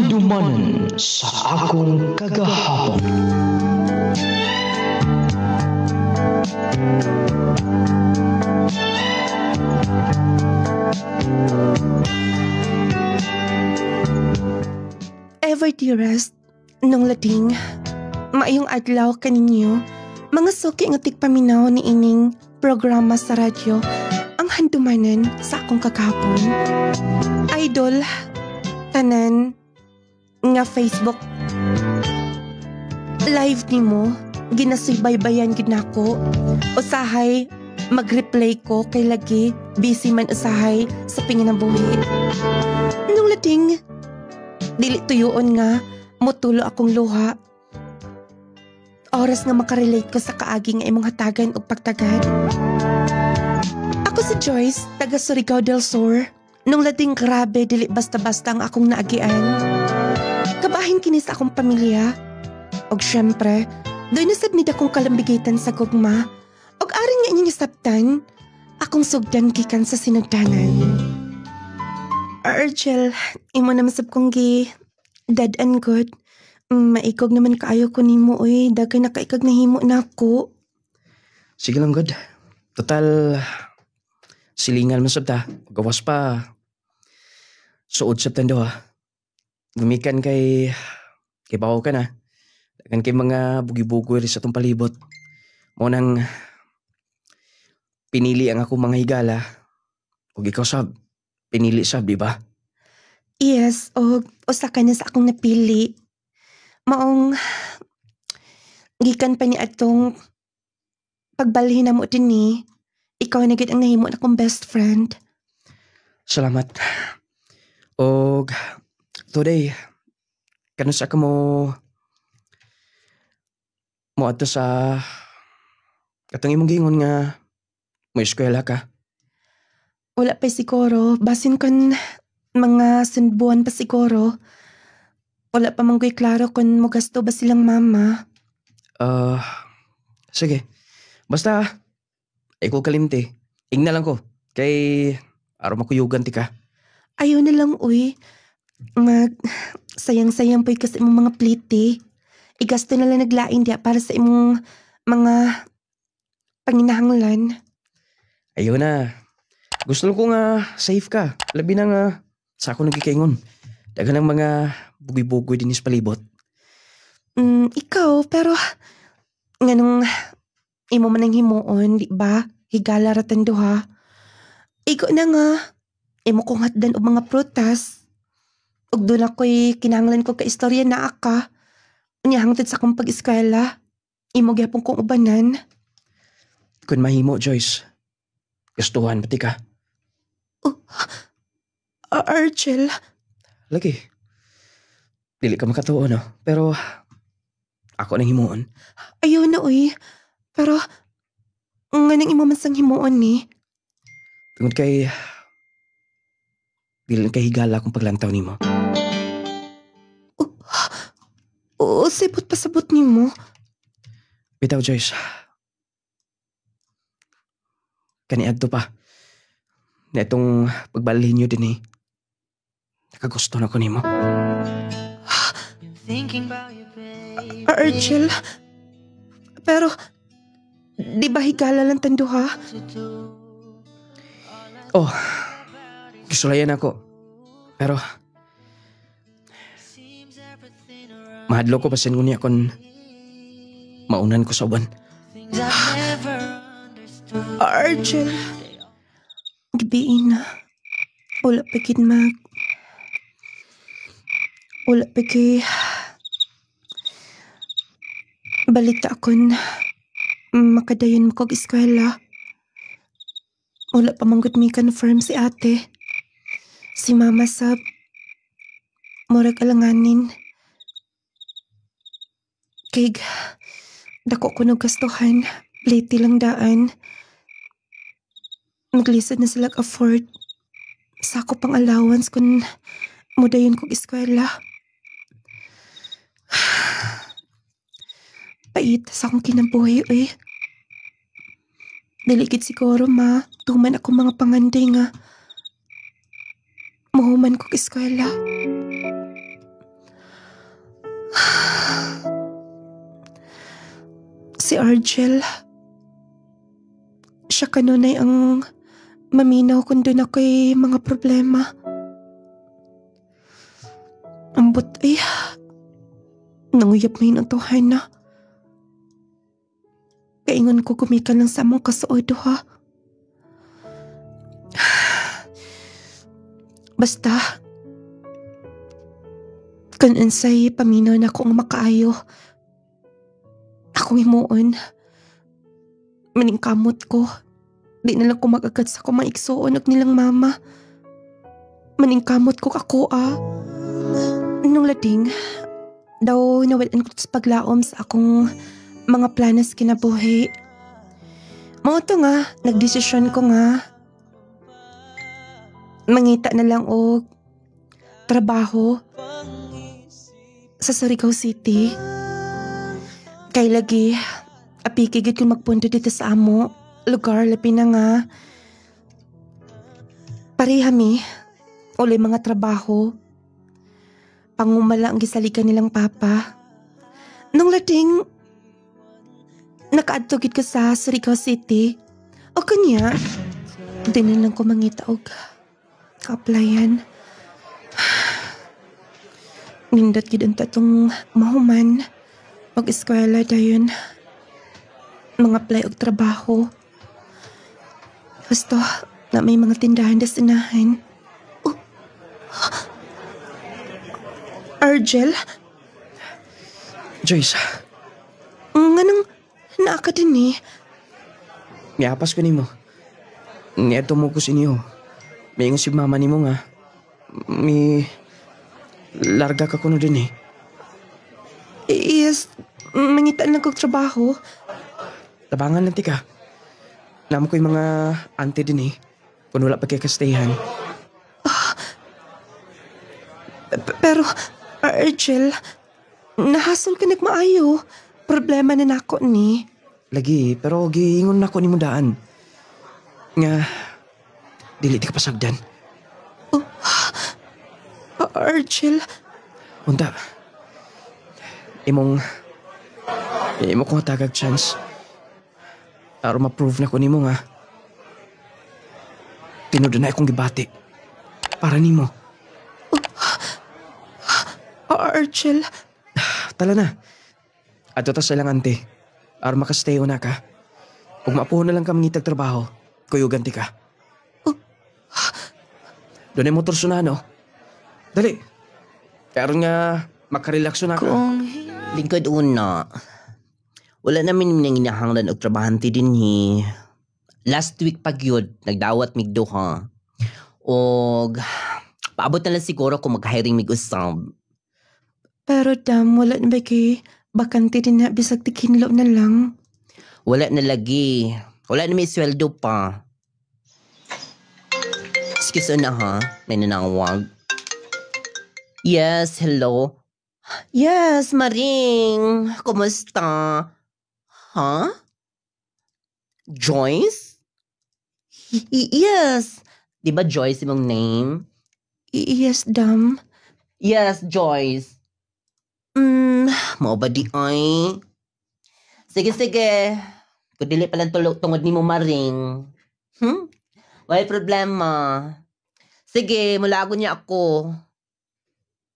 Handumanan sa akong kagahapon. Ever dearest, nung lading, maayong adlaw kaninyo, mga suki nga tigpaminaw ni ining programa sa radyo, ang handumanan sa akong kagahapon. Idol, tanan, nga Facebook live nimo ginasubaybayan gid nako. Usahay mag-replay ko kay lagi busy man usahay sa pinginabuhi. Nung lading dili tuyoon nga motulo akong luha. Oras nga makarelate ko sa kaagi nga imong hatagan og pagtagad. Ako si Joyce, taga Surigao del Sur. Nung lading grabe dili basta-basta ang akong naagian. Kabahin kini sa akong pamilya. Og syempre, doon nasab nid akong kalambigitan sa gugma. Og aring nga inyong sabtan, akong sugdan gikan sa sinugdanan. Argel, imo naman sab kong gi dead and good. Maikog naman kaayo ko nimo oy, dagay nakaikag nahimo na ako. Sige lang god. Total silingan man sab ta. Gawas pa. Suod sab tando ha. Gumikan kay bawo ka na. Dagan kay mga bugi-bugoy rin sa tong palibot. Mo nang pinili ang ako mga higala. Ug ikaw sab, pinili sab, di ba? Yes, og usa ka na sa akong napili. Maong gikan pa ni atong pagbalhin na mo din ni. Ikaw na gid ang nahimo na kong best friend. Salamat. Og today, kanusa ka mo ato sa katong imong gingon nga mo eskwela ka? Wala pa siguro. Basin kon mga sunbuan pa siguro. Wala pa manggoy klaro kung magasto ba silang mama. Sige. Basta, ikaw kalimti. Ingna lang ko. Kay araw makuyugan ti ka. Ayaw na lang, uy. Sayang-sayang po'y kasi imong mga pliti. Igasto na lang naglain diya para sa imong mga panginahanglan. Ayaw na. Gusto ko nga safe ka. Labi na nga sa ako nagkikaingon. Dagan ng mga bugi-bugoy din sa palibot. Ikaw, pero nganong imo man ang himuon, di ba? Higala ratan duha. Igo na nga. Imo kong hatdan og mga prutas. Ug doon ako'y kinahanglan ko ka istorya na aka. Unya hangtod sa akong pag-eskwela. Imo gyapon kong ubanan. Kung mahimo, Joyce. Gustuhan pati ka. Argel. Lagi. Dili ka makatuo, no? Pero ako nang himuon. Ayaw na, uy. Pero nga nang imo man sang himuon ni. Tungod kay dili kay higala akong paglantaw nimo. Oo, sibot pasabot nimo. Bitaw, Joyce. Kaniadto pa. Na itong pagbalhin nyo din eh. Nakagusto na ko nimo. Argel. Pero di ba higala lang tanduha? Oh, gisulayan ako. Pero mahadlo ko pasin niya kung maunan ko sa uban. Argel. Gabiin na. Wala pa gid wala pa balita akon makadayon mo kog eskwela. Wala pa manggod mi confirm si ate. Si mama sab murag alanganin. Kay dako ko gastuhan. Late lang daan. Maglisod na sila afford. Sako pang allowance kung mudayon kong eskwela. Pait sa akong kinabuhi, eh. Daligid siguro, ma. Tuman ako mga panganday nga. Mahuman kong eskwela. Si Argel. Siya kanunay ang maminaw kung doon ako'y mga problema. Ambot ay nanguyap may natuhan na. Kaingon ko gumikan lang sa among kasuodo ha. Basta, kung unsay paminaw na akong makaayo, akong himuon, maningkamot ko. Di na lang ko mag-agad sa akong maigsuon og nilang mama. Maningkamot ko ako Nung lading, daw nawalan ko sa paglaom sa akong mga planas kinabuhi. Mao to nga, nagdesisyon ko nga mangita na lang og trabaho sa Surigao City. Kay lagi, apikigit ko magpundo dito sa amo. Lugar, lapi na nga. Parihami, uli mga trabaho. Pangumala ang gisalikan nilang papa. Nung lading, nakaadtogit ko sa Surigao City. O kanya, dinin lang ko mangita og ka-applyan. Nindot gid ang tatong mahuman. Mag-eskwela dayon. Mga apply og trabaho. Gusto na may mga tindahan na sinahan. Oh. Argel? Joyce, Nganong naaka din eh. miapas ko nimo. Niadto mo ko sinyo. May si mama nimo nga. May larga ka kuno din eh. Yes, mangitaan lang kong trabaho. Tabangan lang tika. Namo ko yung mga auntie din eh. Kung wala pa kay kastayan. Pero, Argel, nahasol ka nagmaayo. Problema na nako ni. Lagi, pero giingon na ko ni mo daan. Nga, dili ti ka pasagdan. Argel, Unta, imo ko nga tagag chance. Para ma-prove na ko nimo nga. Tinudo na akong gibati. Para nimo. Argel, Tala na. Ato ta silang ante. Para makastayo na ka. Kung maapuhon na lang ka mangitag trabaho, kuyugan ti ka. Doon ay motor sunano. Dali. Pero nga, makarelakso na ka. Kung lingkod una, wala namin minanginahanglan og trabahante din hi. Last week pag yun, nagdawat mig duha. Og paabot na lang siguro kung mag-hiring mig usab. pero dam, wala na ba kay bakante din na bisag tikinlo na lang. Wala na lagi. Wala na may sweldo pa. Excuse na ha, may nanawag. Yes, hello. Yes, Maring. Kumusta? Huh? Joyce? Yes. Di ba Joyce imong name? Yes, dam. Yes, Joyce. Mao ba di ay? Sige. Kung dili palang tungod ni mo Maring. Wala problema. Sige, mulago niya ako.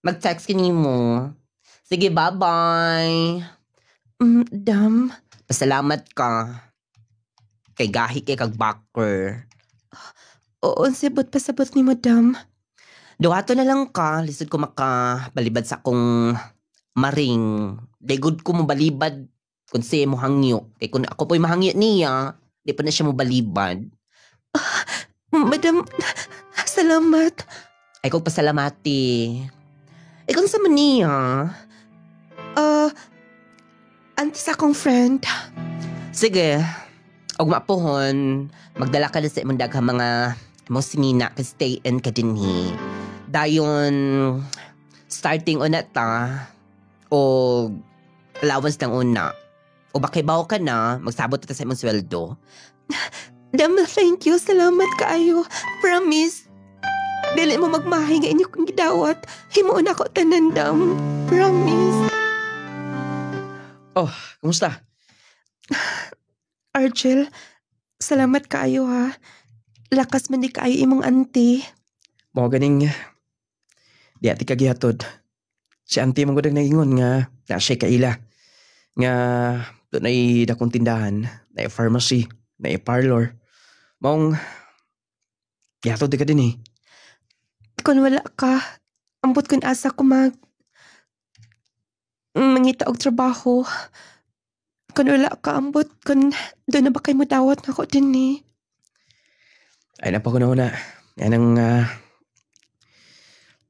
Mag-text ka mo. Sige, bye-bye. Dam, Pasalamat ka. Kay gahi kay kag backer. oo, sabot pasabot ni mo, dam. Duhato na lang ka. Lisod ko makabalibad sa akong Maring. Degod ko mo balibad kung siya mo hangyo. Kay kung ako po'y mahangyo niya, di pa na siya mo balibad. Madam, salamat. Ay kong pasalamati. Ay kung sa maniya. Antes akong friend. Sige. Og mapuhon, magdala ka na sa imong daghang mga mo sinina ka stay in ka dinhi. Dayon starting una ta o allowance ng una. O bakibaw ka na, magsabot ta sa imong sweldo. Dam, thank you. Salamat kaayo. Promise. Dili mo magmahay nga inyo kong gidawat. Himuon ako tanan, dam. Promise. Oh, kumusta? Argel, salamat kaayo ha. Lakas man di kaayo imong auntie. Mo ganing di ati kagihatod. Si auntie mong gudang naingon nga na siya kaila. Nga doon ay dakong tindahan, na pharmacy, na parlor. Maong gihatod di ka din eh. Kung wala ka, ambot kun asa ko mangita og trabaho. Kung wala ka, ambot kun doon na ba kayo mo dawat na ako din eh. Ay na pa ko na. Yan ang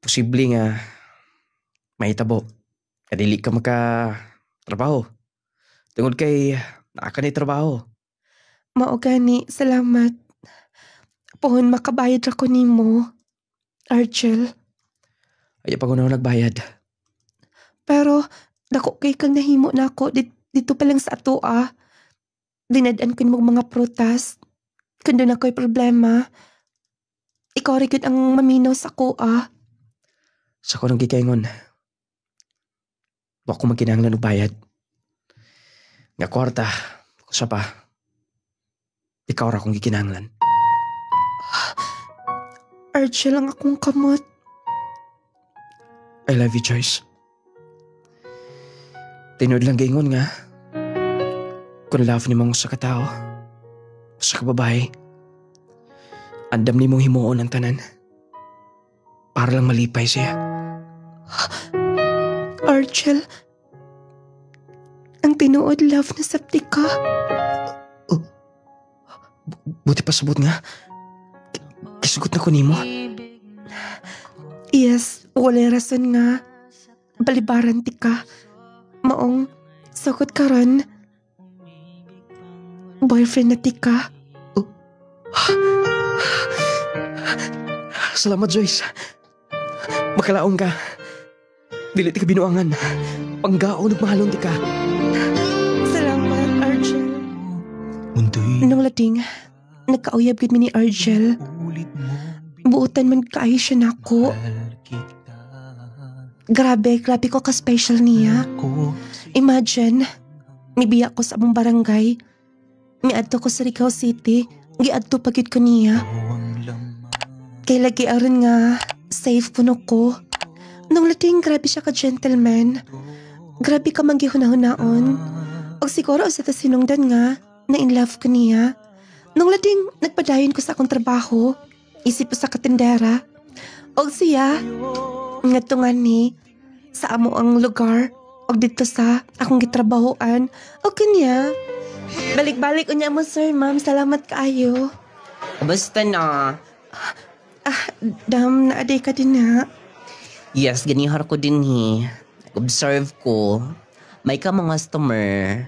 posible nga mahitabo. Kadili ka trabaho. Tungod kay naaka na trabaho. Mao gani, salamat. Pohon makabayad ako nimo, Argel. Ay pa ko na nagbayad. Pero dako kay kang nahimo na ako dito pa lang sa ato ah. Dinadaan ko mo mga prutas. Kung doon ako'y problema, ikaw rin ang maminaw sa ko ah. Sa ko nang gikaingon. Wa ko magkinahanglan og bayad. Nga kwarta, kusa pa. Ikaw ra kong gikinahanglan. Argel lang akong kamot. I love you, Joyce. Tinood lang gaingon nga. Kung love ni mong sa katao, sa kababae, andam ni mong himuon ang tanan. Para lang malipay siya. Argel, ang tinuod love na sabti ka. Buti pa sabot nga. Kisugot na ko nimo. Yes, wala rason nga. Balibaran ti ka. Maong, sugot ka ron. Boyfriend na ti ka. Salamat, Joyce. Makalaong ka. Dili ti ka binuangan. Panggaon ug mahalon ti ka. Salamat, Argel. Nung lading, nagkauyab gid mi ni Argel. Buutan man kaayo siya nako. Grabe ko ka-special niya. Imagine, mibiya ko sa among barangay. Miadto ko sa Rigao City. Giadto pagid ko niya. Kay lagi aron nga safe puno ko. Nung lating grabe siya ka-gentleman. Grabe ka manggihuna-hunaon. Og siguro sa sinungdan nga na in love ko niya. Nung lating nagpadayon ko sa akong trabaho. Isip ko sa katindera. Og siya, nga ni sa amo ang lugar. Og dito sa akong gitrabahoan. O kanya, balik-balik unya mo sir, ma'am. Salamat kaayo. Basta na. Dam, naaday ka din na. Yes, ganihar ko din Observe ko. May ka mga customer.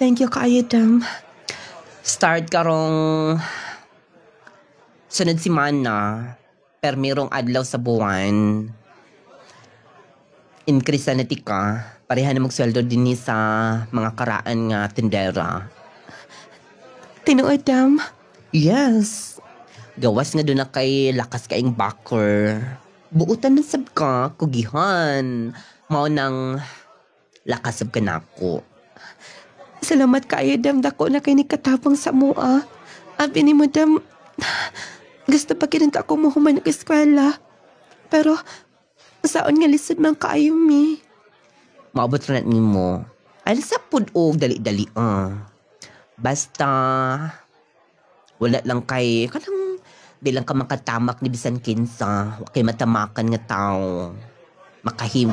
Thank you kaayo, Dam. Start karong sunod simana. Per mirong adlaw sa buwan. Increase na ti ka. Pareha na magsweldo din sa mga karaan nga tindera. Tinuod, Dam. Yes. Gawas nga doon na kay lakas kaing backer. Buutan ng sab ka, kugihan. Mao nang lakas sab ka na ako. Salamat kaayo, Dam. Dako na kay ni katapang sa mua. Abi ni mo, Dam. Gusto pa kinanta ako mo human ng eskwela. Pero, saon nga lisod man kaayo mi. Maabot na ni mo. Ay, sa pud-og, dali-dali Basta, wala lang kay, kanang, di lang ka makatamak ni bisan kinsa. Kay matamakan nga tao.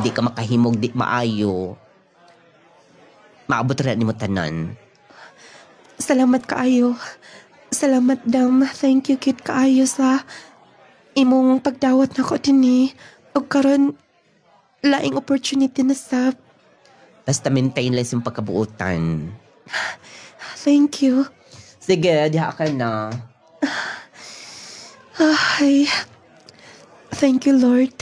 Di ka makahimog, di maayo. Maabot na ni mo tanan. Salamat kaayo. Salamat, Dam. Thank you, kid kaayo sa imong pagdawat na ko din O karon laing opportunity na sa. Basta maintain lang yung pagkabuutan. Thank you. Sige, diha ka na. Ay, thank you, Lord.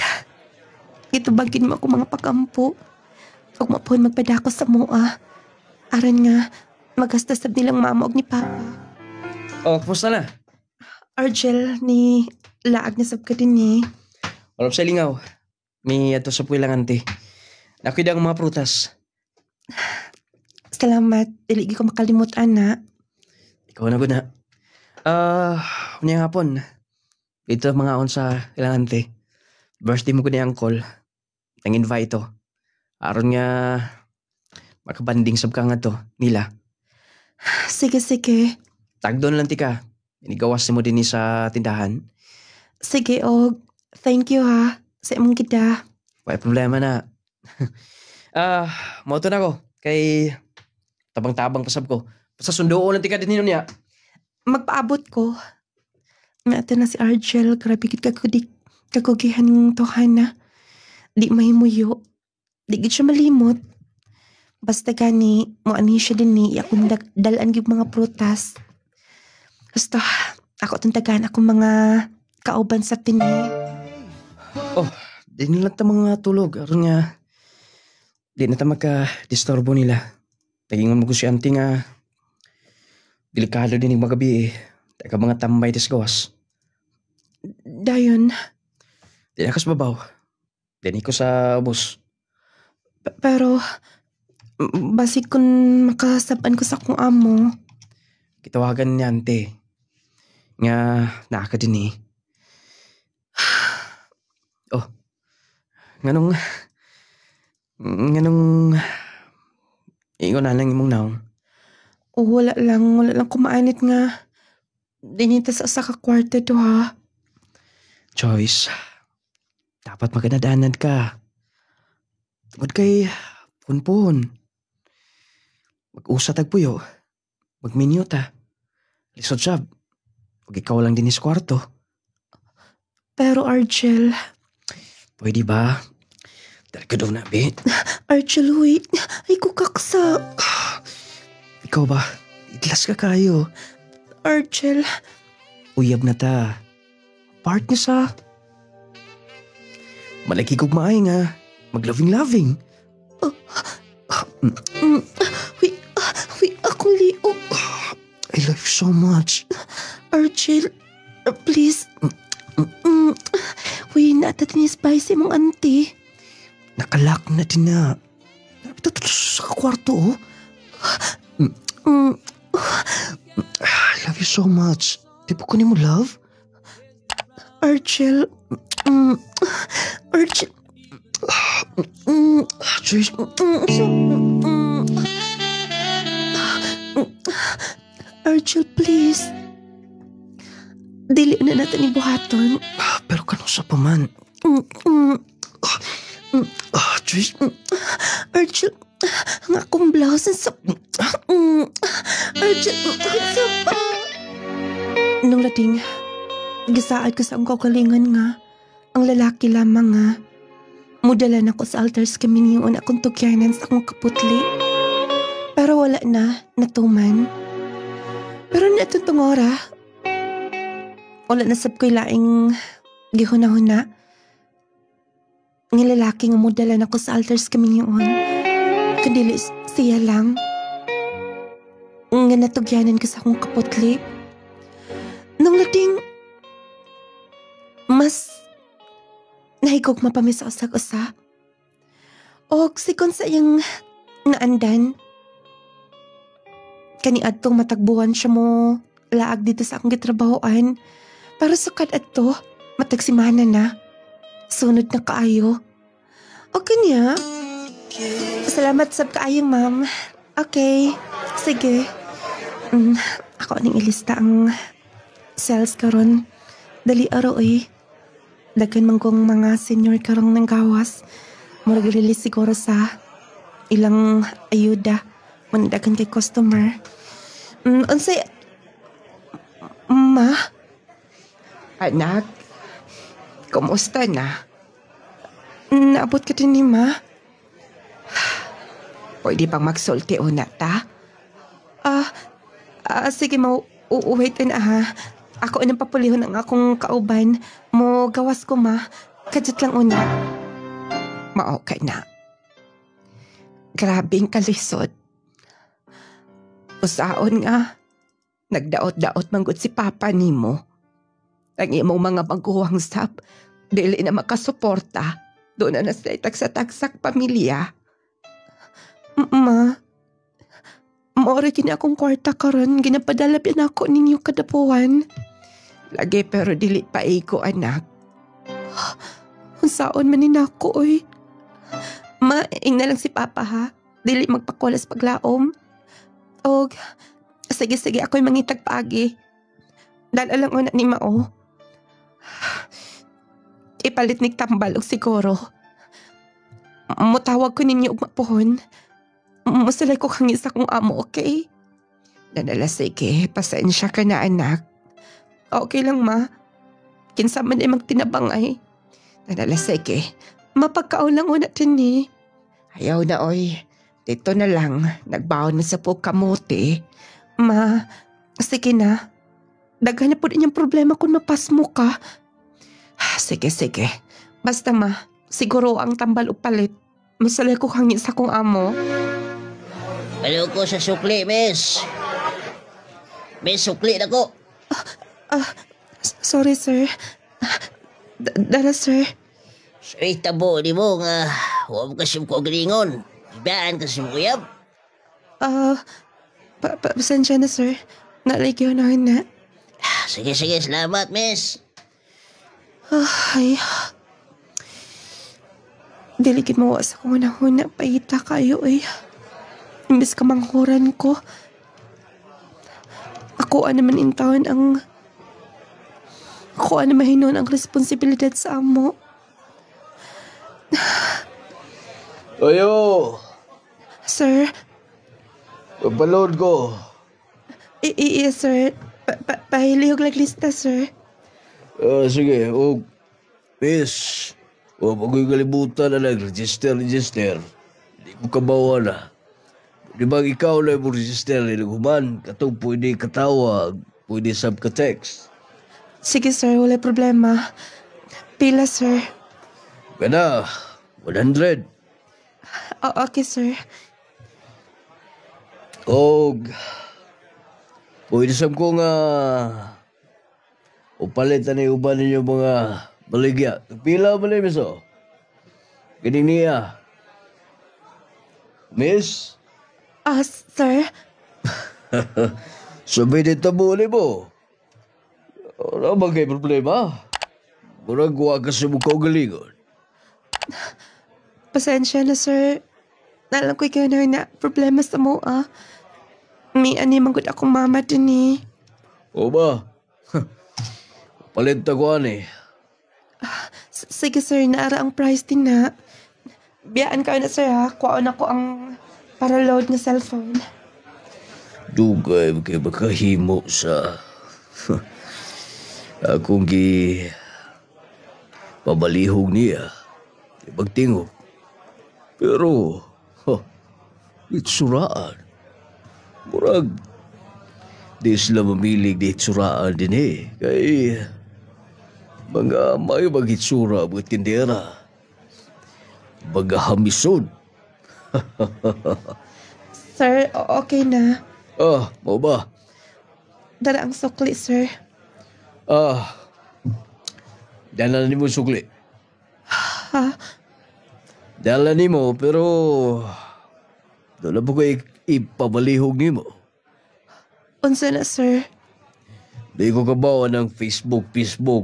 Itubagin mo ako mga pagampo. Huwag mo po magpadako sa mua. Aran nga, magastasab nilang mama og ni Papa. Oh, kumusta na? Argel, ni laag na sab ka din Wala sa lingaw. May ato sa puwilang ante. Nakuha ang mga prutas. Salamat. Dili ko makalimot, ana. Ikaw na gud na. Unya hapon. Ito mga on sa ilang ante. Birthday mo ko ni Uncle. Nang invite to. Aron nga makabanding sab ka nga to nila. Sige, sige. Tagdon lang ti ka. Inigawas mo din sa tindahan. Sige, og. Thank you, ha. Sa imong gida. May problema na. Mauto na ko. Kay tabang-tabang pasab ko. Sa sundoon lang ti ka din niya. Magpaabot ko. Nga na si Argel. Grabe gid kakugihan ng tohana. Di mahimuyo. Di gid siya malimot. Basta gani, mo ani siya din ni akong dalan gyud mga prutas. Gusto, ako tuntagan akong mga kauban sa tini. Oh, di nila ta mga tulog. Aron nga, di na ta magka-disturbo nila. Nagingon mo ko si auntie nga, delikado din yung magabi eh. Taga mga tambay des gawas. Dayon, Di na kas babaw. Di ko sa bus. pero basig kung makasaban ko sa akong amo. Kitawagan ni auntie. Nga, naaka din eh. Oh, nganong, ingon na lang imong naong. O wala lang kumaanit nga. Dinita sa usa ka kwarto to, ha. Joyce, dapat maganadanan ka. Tungod kay punpun. Mag-usa tagpuyo. Magminyo ta. Lisod siya. Huwag ikaw lang din is kwarto. Pero Argel, Pwede ba? Dahil ka daw na, be. Argel, wait. Ay, kukaksa. Ikaw ba? Iglas ka kayo. Argel, Uyab na ta. Part niya sa... Malaki kong maay nga. Mag-loving-loving. wait, akong liog. I love you so much. Argel, please. Uy, natatini spicy mong auntie. Nakalak na din na. Ito sa kwarto, oh. I love you so much. Di ba kunin mo love? Argel, Argel. Joyce, Argel, please. Dili na natin ibuhaton. pero kano sa paman? Joyce, Argel, ang akong blouse sa... Argel, nung lating, gisaad ko sa ang kaugalingan nga, ang lalaki lamang nga, mudalan ako sa altars kami niyon akong tugyanan sa akong kaputli. Pero wala na, natuman. Pero natutong ora, wala na sab ko'y laing gihuna-huna. Ng lalaki nga mudalan ako sa altars kami niyon. Kandili siya lang. Nga natugyanan ko sa akong kaputli. Nung lating, mas nahigog mapami sa usag-usa. O sikon sa iyang naandan. Kaniadtong matagbuhan siya mo laag dito sa akong gitrabahoan. Para sa kadadto, matagsimana na. Sunod na kaayo. O kanya? Salamat sab kaayong ma'am. Okay, sige. Ako ning ilista ang sales karon. Dali araw eh. Daghan man kong mga senior karong nang gawas. Murag release siguro sa ilang ayuda. Mandagan kay customer. Unsay... Ma? Anak, kumusta na? Naabot ka din ni Ma? Pwede bang magsulti una ta? Sige ma, wait na ha. Ako anong papulihon ang akong kauban. Mo gawas ko ma. Kadyat lang una. Mao ka na. Grabing kalisod. Usaon nga, nagdaot-daot manggod si Papa nimo. Ang imong mga baguhang sap, dili na makasuporta. Doon na sa tagsa-tagsak pamilya. Ma, Maura gini akong kwarta karon, ginapadala yan ako ninyo kadapuan. Lagi pero dili pa ko anak. Unsaon man ni nako oy. Maing na lang si Papa ha. Dili magpakulas paglaom. Og sige ako'y mangitag paagi. Dala lang una ni Mao. Ipalit ni tambal og siguro. Mutawag ko ninyo og mapuhon. Masalay ko kang isa kong amo, okay? Nadala sige, pasensya ka na anak. Okay lang ma. Kinsa man ay magtinabang ay. Nadala sige, mapagkaon lang una din eh. Ayaw na oy, dito na lang, nagbaon na sa po kamote. Ma, sige na. Daghan na po din yung problema kung mapas mo ka. Sige. Basta ma, siguro ang tambal o palit. Masalay ko kang isa kong amo. Palo ko sa sukli, miss. Miss, sukli na ko. Sorry sir. Dala sir. Sa'y tabo di mo nga. Huwag mo kasi ko galingon. Ibaan kasi mo kuyab. Pasensya na sir. Naligyan na. Sige, salamat, miss. Ay. Diligid mo sa kong unahuna. Paita kayo eh. Imbes ka manghuran ko. Ako naman intaon ang... Ako mahinon ang responsibilidad sa amo. Ayo! Sir? Papaload ko. Iya, sir. Pahilihog laglista, sir. Sige, miss. Huwag ako'y kalibutan na nag-register. Hindi ko kabawa na. Di ba ikaw na yung register ni Laguman? Katong pwede katawag, pwede subka-text. Sige, sir. Wala problema. Pila, sir? Gana, 100. Okay, sir. Pwede sab ko nga upalitan na uban ninyo mga baligya. Pila ba na yung miso? Ganing niya. Miss? Sir? Sabi dito mo mo. Ano ba kayo problema? Murag huwag kasi mo kaugalingon. Pasensya na, sir. Nalang ko ikaw na problema sa mo, May animang akong mama din eh. O ba? Palit ko ani. Sige, sir. Naara ang price din na. Biyaan ka na, sir, ha? Kuhaan ako ang para load na cellphone. Dugay kay makahimo sa akong pabalihog niya. Pagtingog. Pero, itsuraan. Murag, di sila mamilig di itsuraan din eh. Kay, mga may mag-itsura mga tindera. Mga hamisod. Sir, okay na. Mau ba? Dala ang sukli, sir. Dala ni mo sukli. Ha? Dala ni mo, pero doon na po ko ipabalihog ni mo. Unsa na, sir? Di ko kabawa ng Facebook,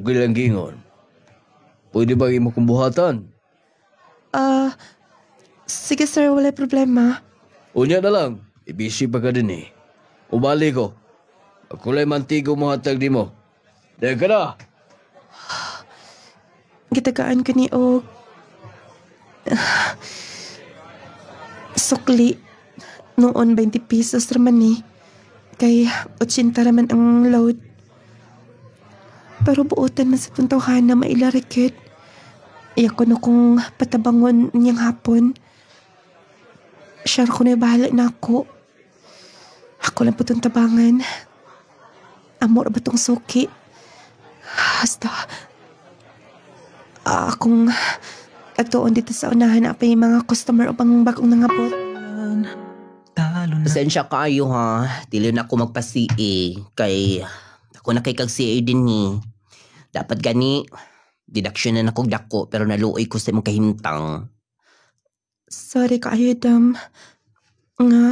ilang gingon. Pwede ba mo kumbuhatan? Sige, sir. Wala problema. Unya na lang, ibisi pa ka din eh. Umali ko. Ako lang mantigo mo hatag di mo. Dahil ka na. Gitagaan ka ni Og. Sukli. Noon 20 pesos raman ni. Kay 80 raman ang load. Pero buotan man sa puntahan na mailarikit. Iyak ko na kung patabangon niyang hapon. Sure ko na bahala na ako. Ako lang po itong tabangan. Amor ba itong suki? Basta, akong atuon dito sa unahan na pa yung mga customer o pang bagong nangabot. Pasensya kayo ha. Dili na ako magpa-CA. Kay ako na kay kag-CA din ni. Dapat gani, deduction na nakong dako pero naluoy ko sa mong kahimtang. Sorry kayo, Dam. Nga,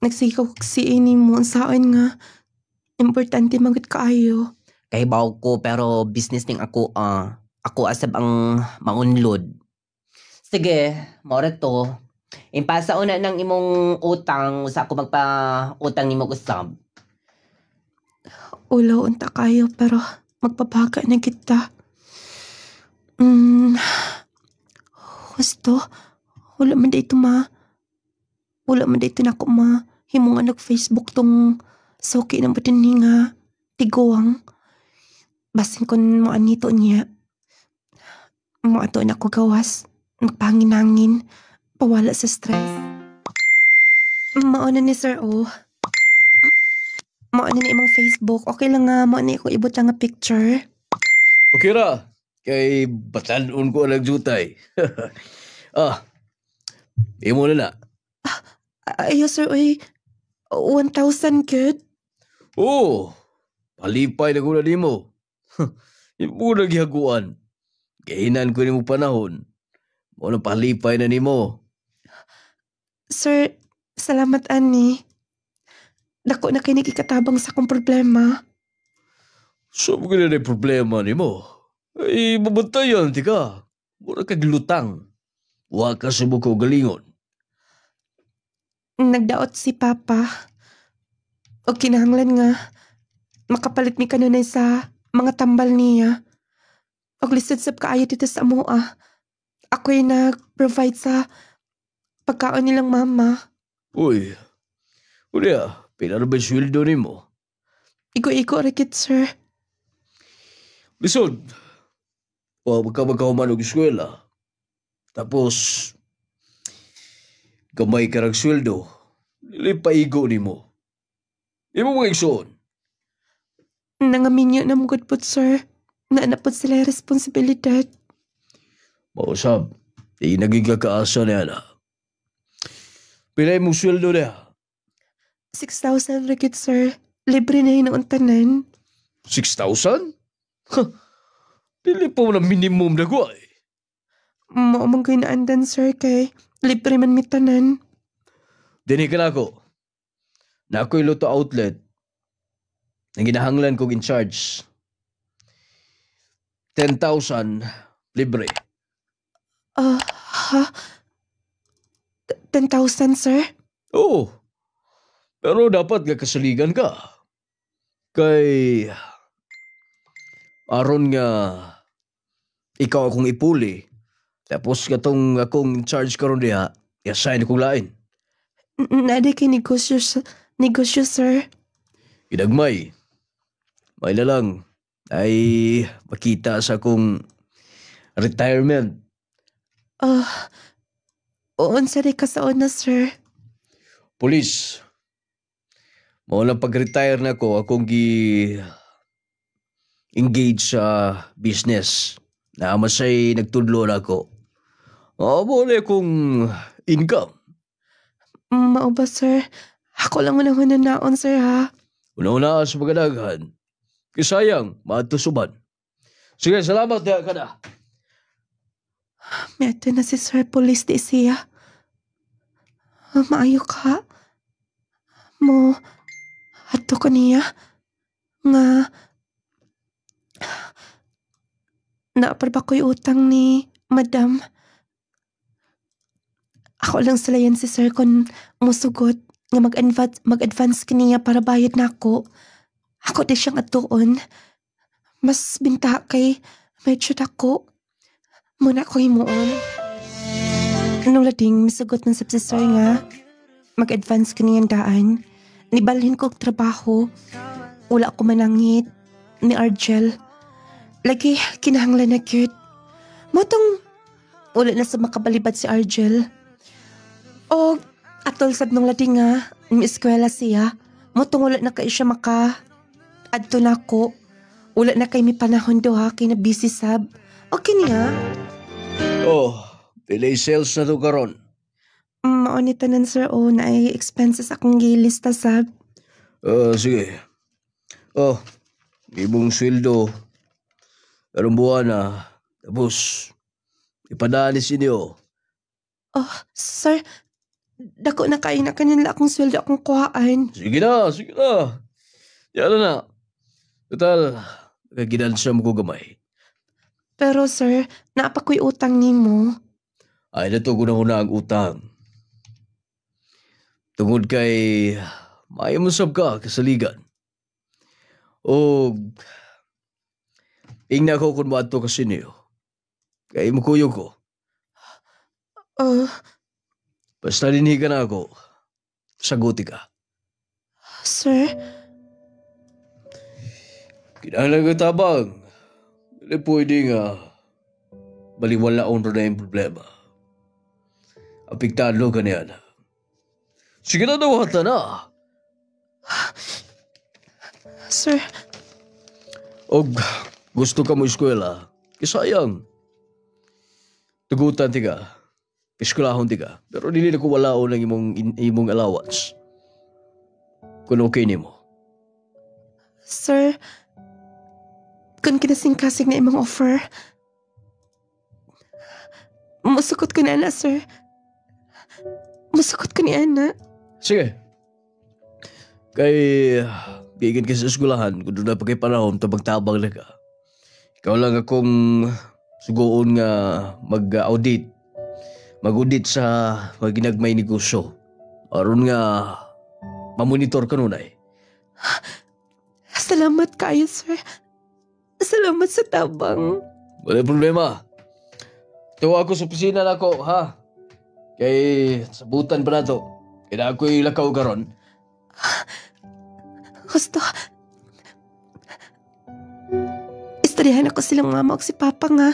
Nagsikaw kog si ini mo saan nga. Importante magit kaayo. Kay baw ko pero business ning ako Ako asab ang maunlod. Sige, mora to. Impasa una ng imong utang sa ako magpa-utang nimo usab. Ulaw unta kayo pero magpabaga na kita. Gusto. Wala man dito ma. Wala man dito na ako ma. Himo nga nag-Facebook tong soki ng batin nga tiguang. Basin kon mo anito niya. Mo ato na ko gawas. Magpanginangin. Pawala sa stress. Mauna ni Sir O. Mauna ni imong Facebook. Okay lang nga mo ni ko ibot lang nga picture. Okay ra. Kay batanon ko nagjutay. Imo na na. Ayo Sir Oy. 1,000 good. Oh, palipay na ko na nimo. Imo na gihaguan. Kainan ko nimo panahon. Mo na palipay na nimo. Sir, salamat ani. Dako na kay ikatabang sa akong problema. So, mo na problema nimo. Ay, mabantayan, tika. Mura kag lutang. Wa ka sa ko galingon. Nagdaot si Papa. O kinahanglan nga, makapalit mi kanunay sa mga tambal niya. O lisod sab kaayo dito sa amoa. Ako'y nag-provide sa pagkaon nilang mama. Uy, uliya, pinarabay sweldo nimo. Igo-igo rakit, sir. Lisod, magkahuman og eskwela. Tapos, gamay ka rag sweldo. Nilipaigo nimo. Imo mga igsoon. Nangaminyo na mugod po, sir. Naanapod sila yung responsibilidad. Mausap, di nagigakaasa na yan. Pilay mong sweldo na. 6,000 rakit, sir. Libre na yun ang tanan. 6,000? Dili pa mo na minimum na ko eh. Maumang kayo naandan, sir, kay libre man mi tanan. Dinig ka na ako. Na ako'y Lotto Outlet. Nang ginahanglan kong in charge. 10,000 libre. Ha? 10,000, sir? Oo. Pero dapat kasaligan ka. Kay aron nga ikaw akong ipuli. Tapos katong akong in charge karon diha, i-assign kong lain. Nade kay negosyo, sir. Idagmay. May na lang ay makita sa akong retirement. Unsa rin ka sa una, sir? Police. Mao lang pag-retire na ko, akong engage sa business. Na masay nagtudlo na ako. Muna akong income. Mao ba, sir? Ako lang unang naon, sir, ha? Una-una sa magadaghan. Kisayang, matusuban. Sige, salamat diha ka na. May ato na si Sir Police di siya. Maayo ka. Mo, ato ko niya. Nga, naapar ba ko'y utang ni Madam? Ako lang salayan si Sir kung musugot nga mag-advance kaniya para bayad na ako. Ako di siyang atuon. Mas binta kay medyo ako. Muna ko himuon. Anong lading, misugot ng si Sir nga. Mag-advance kaniyang daan. Nibalhin ko ang trabaho. Wala ko manangit. Ni Argel. Lagi, kinahanglan na cute. Motong, wala na sa makabalibad si Argel. O, atol sab nung lading nga, may eskwela siya. Motong wala na kayo siya adto na ko. Wala na kay mi panahon do ha, kay na busy sab. Okay niya? Oh, delay sales na to karon. Maunitan ng Sir O na ay expenses akong gilista sab. Sige. Oh, ibong sweldo. Karong buwan na. Tapos, ipadaan ni sinyo. Oh, sir, dako na kayo na kanila akong sweldo akong kuhaan. Sige na, sige na. Yan na. Total, nagaginansya mo ko gamay. Pero sir, naapa ko'y utang nimo. Ay, nato ko na ang utang. Tungod kay may musab ka kasaligan. O ingna ko kung maato ka siniyo. Kay mukuyo ko. Basta linihigan na ako. Saguti ka. Sir, Kinahanglan ka tabang. Hindi pwede nga baliwalaon rin na yung problema. Apektado ka niyan. Sige na daw hata na. sir, O gusto ka mo eskwela, kisayang. Tugutan ti ka. Eskwelahon ti ka. Pero dili na ko walaon ng imong allowance. Kung okay ni mo. sir, kung kinasingkasig na imong offer, musukot ko na sir. Musukot ko ni Ana. Sige. Kay gigin ka sa eskwelahan kung doon na pa kay panahon to magtabang na ka. Ikaw lang akong sugoon nga mag-audit. Mag-audit sa mga ginagmay negosyo. Aron nga mamonitor ka nun ay. Salamat kayo, sir. Salamat sa tabang. Wala problema. Tuwa ako sa opisina na ako, ha? Kay sabutan pa na to. Kaya ako'y lakaw karon. Gusto. Istoryahan ako silang mama o si papa nga.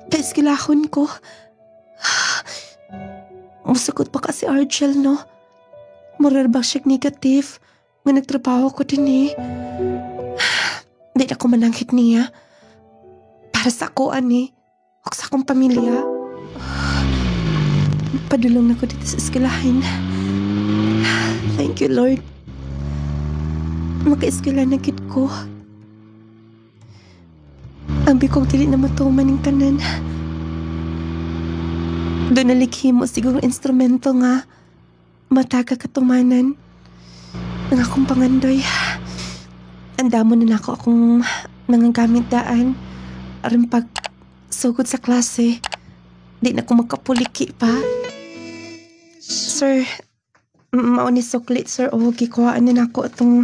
Kaiskilahon ko. Musukot pa kasi Argel, no? Moral ba siya negative? Nga nagtrabaho ko din eh. Di na ko manangkit niya. Para sa ako, ani. O sa akong pamilya. Padulong na ko dito sa eskwelahan. Thank you, Lord. Maka-eskwela na gid ko. Ang bikong dili na matuman ng tanan. Doon nalighimo siguro instrumento nga mataga katumanan ng akong pangandoy. Andamo na ako akong nangagamit daan aron pag sugod sa klase. Di na ko magkapuliki pa. Sir, mauni suklit, sir. O, gikuhaan na ako itong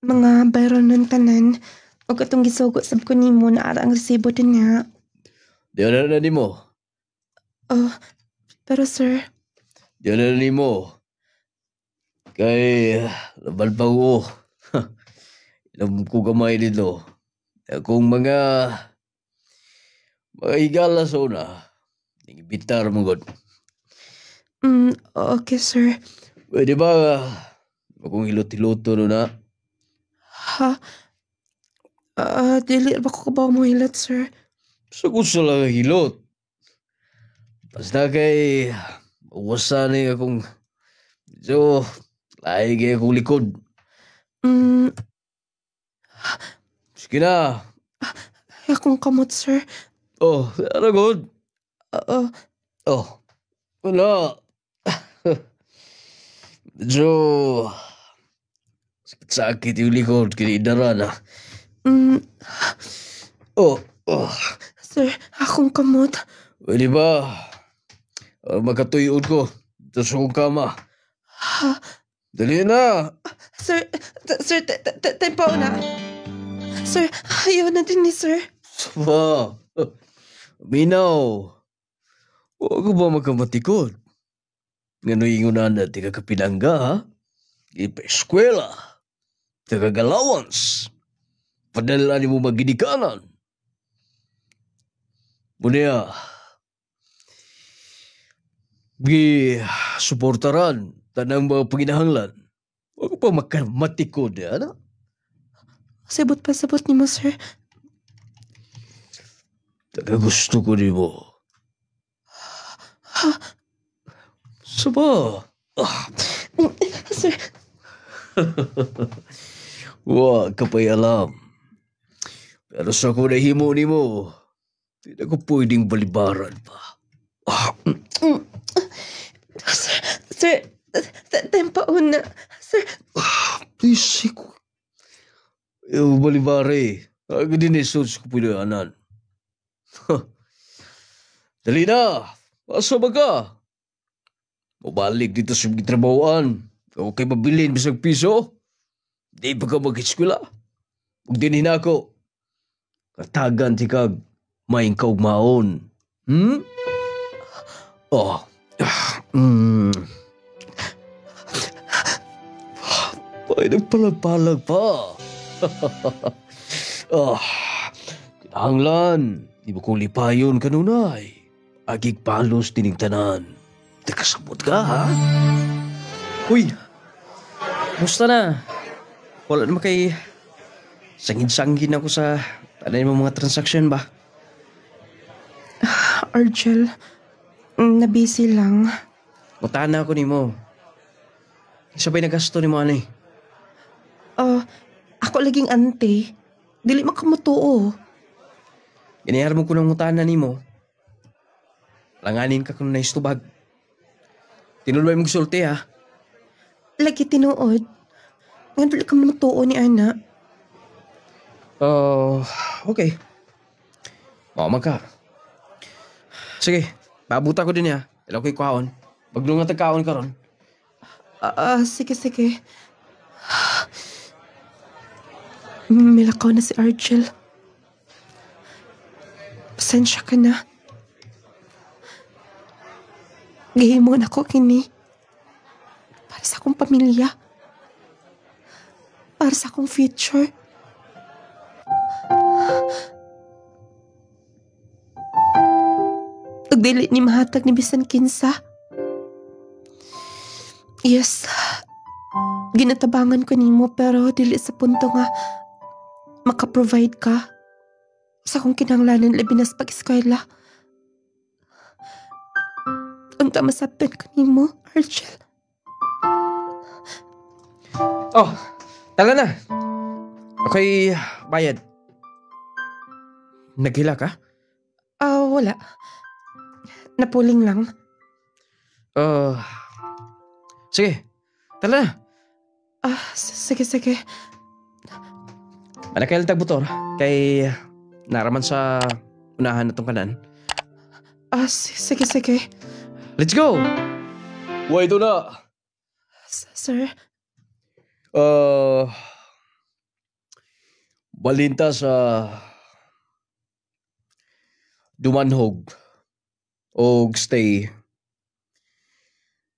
mga bayron ng tanan. O itong gisugot sab ko nimo na ara ang resibo din nga. Diyan na ni mo. Pero sir, Diyan na ni mo. Kay laban pa ko. Ilam ko gamay dito. Akong mga higala sa una. Bitar mo god. okay sir. Pwede ba akong hilot-hiloto no na? Ha? Dili ba ko kabaw mo hilat, sir? Sa gusto lang hilot. Basta kay uwasan na akong so lahi kay akong likod. Sige na. Ay, akong kamot, sir. Oh, ano god? Oh, wala. Medyo sakit yung likod, kinidara na. Oh. Sir, akong kamot. Pwede ba? Magkatuyod ko. Ito sa kong kama. Ha? Dali na. Sir, tempo na. Sir, ayaw na din ni sir. Saba. Minaw. Huwag ko ba magkamatikod? Ngano ingunan na tiga kapinangga, ha? Ipa-eskwela. Tiga galawans. Padala ni mo magidikanan. Muna, suportaran tanang mga panginahanglan. Huwag pa makamatikod, ano? Sabot pa sabot ni mo, sir. Taga gusto ko ni mo. Saba. Sir, Huwag ka pa'y alam. Pero sa ko nahimo ni mo, hindi ko pwedeng balibaran pa. sir. Sir, tempo una. Sir, Please, ikaw. Balibare. Aga din isos ko pinayanan. Dali na. Asa ba ka? Mabalik dito sa trabahoan. Okay mabilin bisag piso. Di ba ka mag-eskwela? Huwag din hinako. Katagan ti kag maing kaugmaon. Oh. Ay, nagpalag-palag pa. Kinahanglan. Di ba kong lipayon kanunay? Agig palos tinigtanan. Takasabot ka, ha? Uy! Musta na? Wala naman kay... Sangin-sangin ako sa... Tanay mo mga transaksyon ba? Argel, nabisi lang. Mutana ako ni mo. Sabay nagasto ni mo, ano eh? Ako laging ante. Dili makamutuo. Ganihar mo ko ng mutana ni mo. Langanin ka kung naistubag. Tinulbay mong sulti, ha? Lagi tinuod. Nga dili ka mamutuo ni Ana. Okay. Mama ka. Sige, pabuta ko din ya. Ilaw ko'y kuhaon. Baglong nga tagkaon ka ron. Sige. Milakaw na si Argel. Pasensya ka na. Gihimon ako kini. Para sa akong pamilya. Para sa akong future. Dili ni mahatag ni bisan kinsa. Yes. Ginatabangan ko nimo pero dili sa punto nga maka-provide ka sa akong kinahanglanan labi na sa pag-eskwela. Unta masabtan ko nimo, Argel. Oh, tala na. Ako'y bayad. Naghila ka? Wala. Napuling lang. Sige, tala na. Sige. Manakail tagbutor kay naraman sa unahan na tong kanan. Sige. Let's go! Wait, ito na. Sir? Balinta sa Dumanhog o stay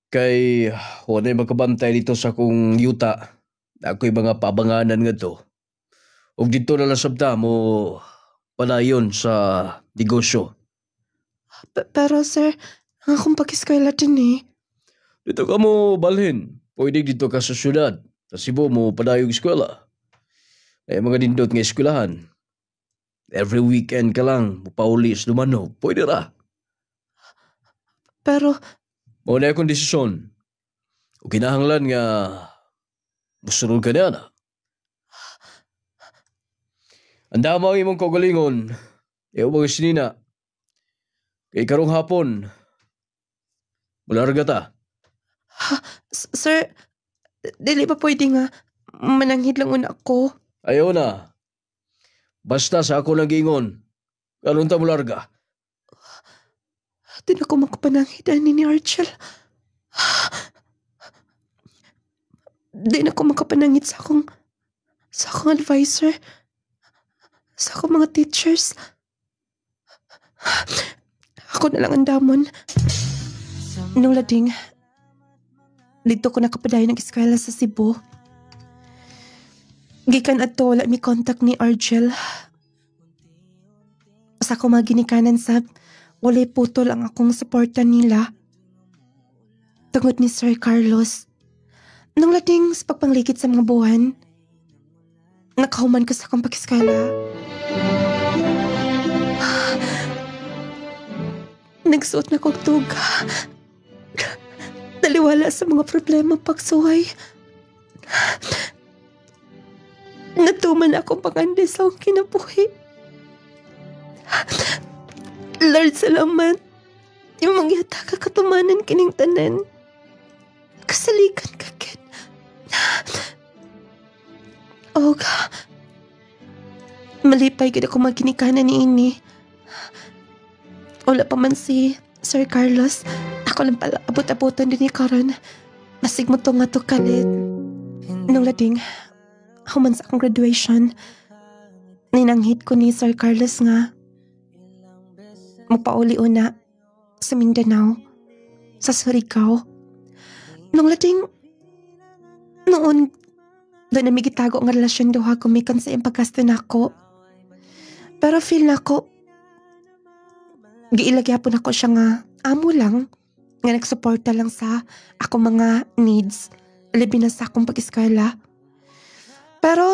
kay wala magkabantay dito sa kong yuta. Ako'y mga pabanganan nga to. Og dito na lang sabta mo panayon sa negosyo. Pero sir, ang akong pag-eskwela din eh. Dito ka mo balhin. Pwede dito ka sa syudad. Sa Cebu mo padayong eskwela. Mga dindot nga eskwelahan. Every weekend ka lang, mupauli sa Dumanhog. Pwede ra. Pero, Mauna akong desisyon. O kinahanglan nga musunod ka niya na. Ang damang imong kaugalingon. Ewa mga sinina. Kay karong hapon. Mularga ta. sir, dili pa pwede nga mananghid lang una ako. Ayaw na. Basta sa ako nag-ingon. Karon ta mularga. Di na ako makapananghid ni Argel. Di na ako makapanangit sa akong advisor. Sa akong mga teachers. Ako na lang ang damon. Nung lading, dito ko nakapadayon ng eskwela sa Cebu. Gikan ato wala mi contact ni Argel. Sa akong mga ginikanan sa walay putol ang akong suporta nila. Tungod ni Sir Carlos. Nung lading sa pagpanglikit sa mga buwan, nakahuman ko sa akong pag-eskwela. Nagsuot na kong tuga. Naliwala sa mga problema pagsuway. Natuman akong pangandi sa akong kinabuhi. Lord, salamat. Yung mangyata ka katumanan kining tanan. Kasalikan ka, Ken. Og, malipay gid ako maginikanan ni ini. Wala pa man si Sir Carlos. Ako lang pala abot-abotan din ni karon. Masig mo to nga to kalit. Nung lading, human sa akong graduation, ninanghit ko ni Sir Carlos nga mupauli una sa Mindanao, sa Surigao. Nung lading, noon, doon na may gitago ang relasyon duha kumikan sa impagkasta na ako. Pero feel na ako, giilagyapon ako siya nga, amo lang, nga nagsuporta lang sa ako mga needs, labi na sa akong pag-eskwela. Pero,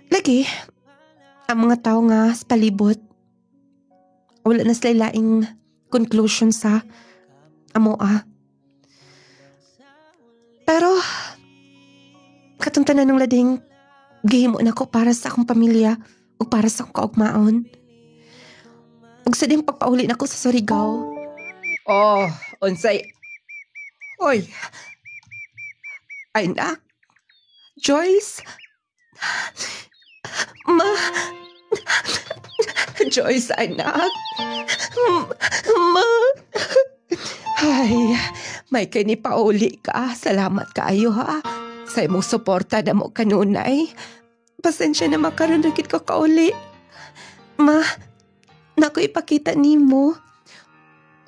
lagi, ang mga tao nga sa palibot, wala na sila laing conclusion sa amoa. Pero, katuntanan ng lading, gihimo na ko para sa akong pamilya o para sa akong kaugmaon. Ug sa ding pagpauli na ko sa Surigao. Oh, unsay... Hoy! Ay, nak! Joyce! Ma! Joyce, anak! Ma! Ay, may kini pauli ka. Salamat kaayo ha. Sa imong suporta na mo kanunay. Pasensya na makarunagit ko kauli. Ma, naku ipakita nimo.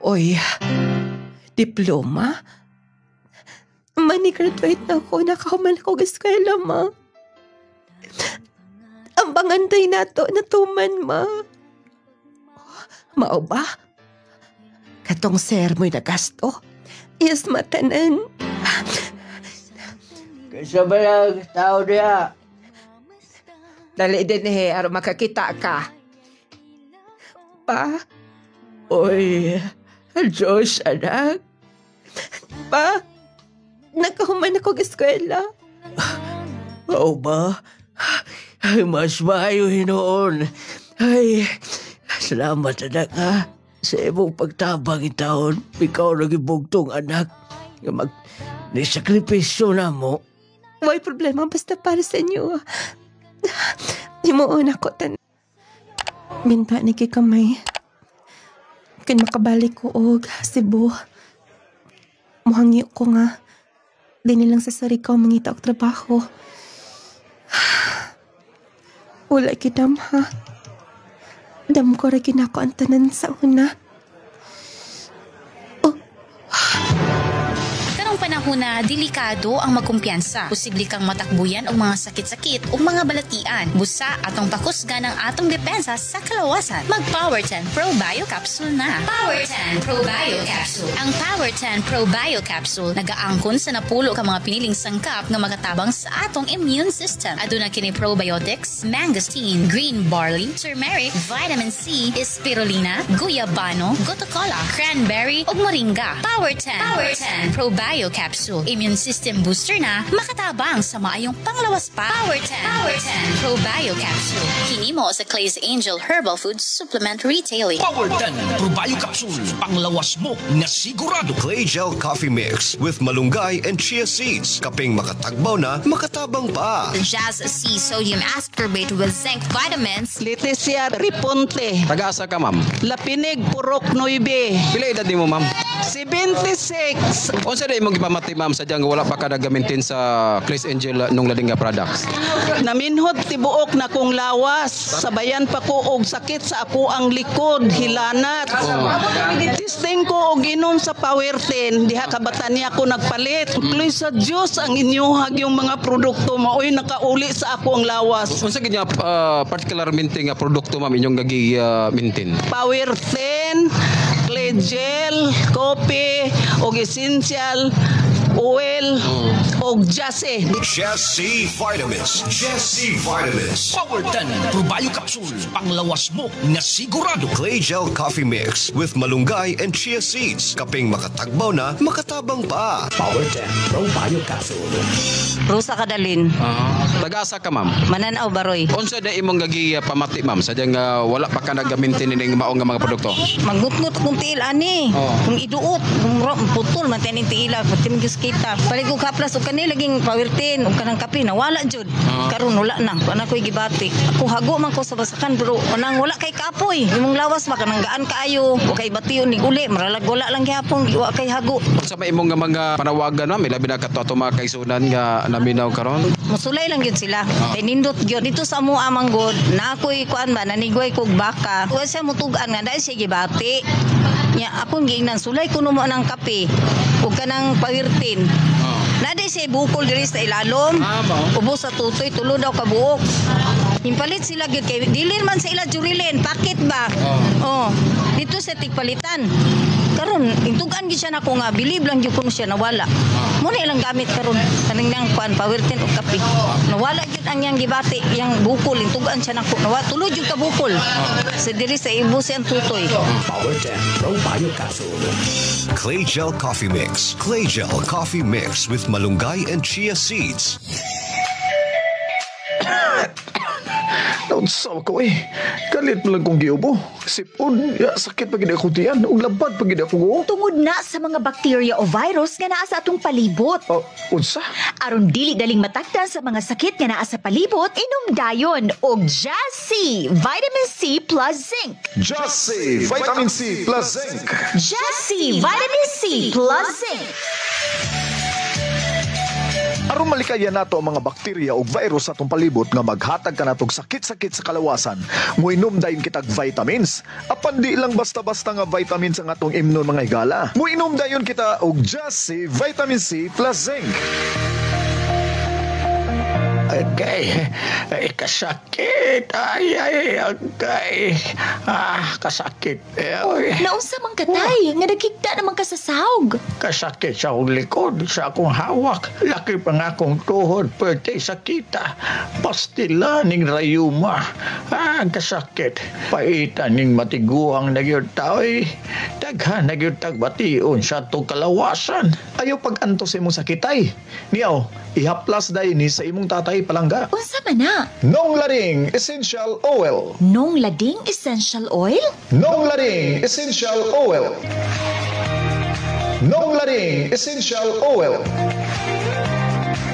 Oy, diploma? Mani-graduate na ako. Nakahuman ako sa eskwela, ma. Ang banganday na to, natuman, ma. Mao ba? Katong sir mo'y nagasto? Yes, matanan. Kaysa ba yung tao niya? Dali din aron makakita ka. Pa? Oy, Diyos, anak. Pa? Nakahuman ako sa eskwela. Oo ba? Ay, mas maayo hinoon. Ay, salamat anak ha. Sa imong pagtabang itaon, ikaw nagibugtong anak. Nisakripisyo na mo. May problema basta para sa inyo. Himuon ako tan. Binta ni kikamay. Kan makabalik ko og Cebu. Muhangyo ko nga. Di nilang sa Surigao mangita og trabaho. Wala kidam ha. Dam ko ra ginako ang tanan sa una. Panahon na delikado ang magkumpiyansa. Posible kang matakbuyan og mga sakit-sakit o mga balatian. Busa atong pakusgan ang atong depensa sa kalawasan. Mag Power 10 Pro Bio Capsule na. Power 10 Pro Bio Capsule. Ang Power 10 Pro Bio Capsule nagaangkon sa napulo ka mga piniling sangkap nga magatabang sa atong immune system. Aduna kini probiotics, mangosteen, green barley, turmeric, vitamin C, spirulina, guyabano, gotocola, cranberry ug moringa. Power 10 Pro Bio Capsule. Immune system booster na makatabang sa maayong panglawas pa. Power 10 Pro Bio Capsule. Kini mo sa Clay's Angel Herbal Food Supplement Retailing. Power 10 Pro Bio Capsule. Panglawas mo na sigurado. Clay Gel Coffee Mix with malunggay and chia seeds. Kaping makatagbaw na, makatabang pa. Jazz C Sodium Ascorbate with zinc vitamins. Leticia Riponte. Taga-asa ka, ma'am? Lapinig Purok 9. Pila edad ni mo, ma'am? 76. Unsa day imong gipamati, ma'am, sa diyang wala pa ka nagamitin sa Clay's Angel nung ladinga products? Naminhod tibuok na kong lawas. Sabayan pa ko og sakit sa ako ang likod, hilanat. Testing ko og inom sa Power 10. Diha kabatan niya ako nagpalit. Tuloy sa Diyos ang inyuhag yung mga produkto maoy nakauli sa ako ang lawas. Unsa gid nga particularmente nga produkto, ma'am, inyong gagi-maintain? Power 10, Clay Gel, Coffee, og Essential oil, o Jesse. Jesse Vitamins. Jesse Vitamins. Powerten Probayo Capsule. Panglawas mo nga sigurado. Clay Gel Coffee Mix with malunggay and chia seeds. Kaping makatagbaw na, makatabang pa. Powerten Probayo Capsule. Rosa Kadalin. Tagasa ka, ma'am. Mananaw Baroy. Unsa da imong gagi pamati, ma'am? Sadyang wala pa ka nagamintin ning maong nga mga produkto. Magngut-ngut kung tiil ani. Kung iduot, kung putol man tining tiila, pati migis kita. Palig ko kaplas og kani laging powertin og kanang kape na wala jud. Karon wala na. Ana ko'y gibati. Ako hago man ko sa basakan bro. Anang wala kay kapoy. Imong lawas ba kanang gaan kaayo. O kay bation ni uli, maralag wala lang gyapon giwa kay hago. Unsa ba imong nga mga panawagan, ma'am? Labi na kato ato mga kaisunan nga naminaw karon. Musulay lang yun sila. Kay nindot yun. Dito sa mua manggod, na ako'y kuan ba, nanigway kog baka. Huwag siya mutugaan nga, dahil siya gibati. Nya, akong giingnan, sulay kuno mo ng kape. Huwag ka ng pawirtin. Naday siya bukol diri sa ilalom. Ubos sa tutoy, tulo daw kabuok. Himpalit sila gyud kay dili man sa ila jurilin, pakit ba? Dito sa tigpalitan. Karon intugan gyud siya nako nga bilib lang gyud kuno siya nawala. Mo na ilang gamit karon kaning nang kuan powertin og kape. Nawala gyud ang yang gibati, yang bukol intugan siya nako. Nawala tulo gyud ka bukol. Sa diri sa ibus ang tutoy. Powerten Probayo Capsule. Clay Gel Coffee Mix. Clay Gel Coffee Mix with malunggay and chia seeds. Naunsaw ko Kalit mo lang kong giubo. Sipon, sakit pagid ako tiyan. Ug labad pagid ako. Tungod na sa mga bacteria o virus nga naa sa atong palibot. Unsa? Aron dili daling matakdan sa mga sakit nga naa sa palibot, inom dayon og Jesse Vitamin C plus Zinc. Jesse Vitamin C plus Zinc. Jesse Vitamin C plus Zinc. Aron malikayan nato ang mga bakterya o virus sa atong palibot nga maghatag ka natong sakit-sakit sa kalawasan, muinom dayon kitag vitamins. Apan di lang basta-basta nga vitamins ang atong imnon mga higala. Muinom dayon kita og Jesse Vitamin C plus Zinc. Kasakit. Agay. Kasakit. Naunsa man katay, nga nagkigda naman ka sa sahog. Kasakit sa akong likod, sa akong hawak. Laki pa nga akong tuhod, pwede sakita. Pastila ning rayuma. Kasakit. Paitan ning matiguang nagyod tao'y. Daghan nagyod tagbation sa itong kalawasan. Ayaw pag-antos imong sakitay. Niyaw, ihaplas dayon ni sa imong tatay palangga. Unsa man na? Nong Lading Essential Oil. Nong Lading Essential Oil? Nong Lading Essential Oil. Nong Lading Essential Oil.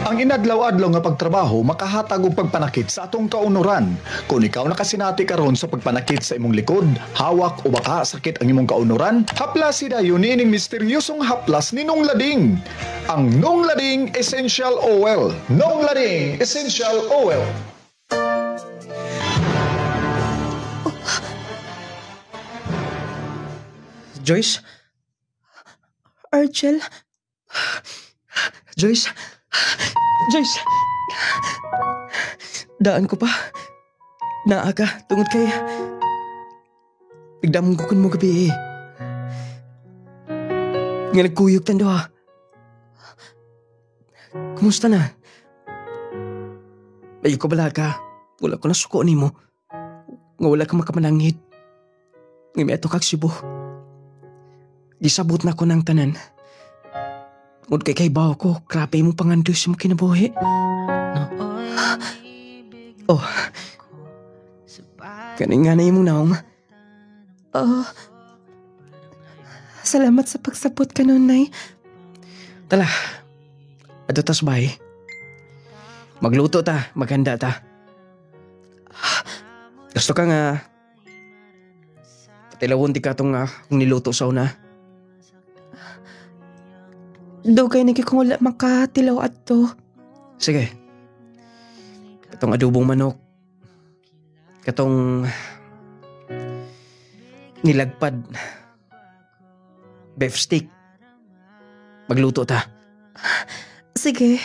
Ang inadlaw-adlaw nga pagtrabaho makahatag og pagpanakit sa atong kaunuran. Kung ikaw nakasinati karon sa pagpanakit sa imong likod, hawak o baka sakit ang imong kaunuran, haplas dayon niining misteryosong haplas ni Nong Lading. Ang Nong Lading Essential Oil. Nong Lading Essential Oil. Joyce? Argel? Joyce? Joyce! Daan ko pa. Naaga, tungod kay... Bigdamong kukun mo gabi Nga nagkuyog tando ha. Kumusta na? Bayo ko bala ka. Wala ko na suko ni mo. Nga wala ka makamanangit. Nga may ato kag Cebu. Gisabot na ko ng tanan. Ngod kay kaibaw ko, grabe mo pangandos mo kinabuhi. Oh. Kaning nga na yung naong. Salamat sa pagsapot ka nun, Nay. Tala. Ato tas bahay. Magluto ta, maghanda ta. Gusto ka nga patilawon di ka itong kung niluto sa una. Dugay na kung wala makatilaw ato. Sige. Katong adobong manok. Katong nilagpad. Beef steak. Magluto ta. Sige.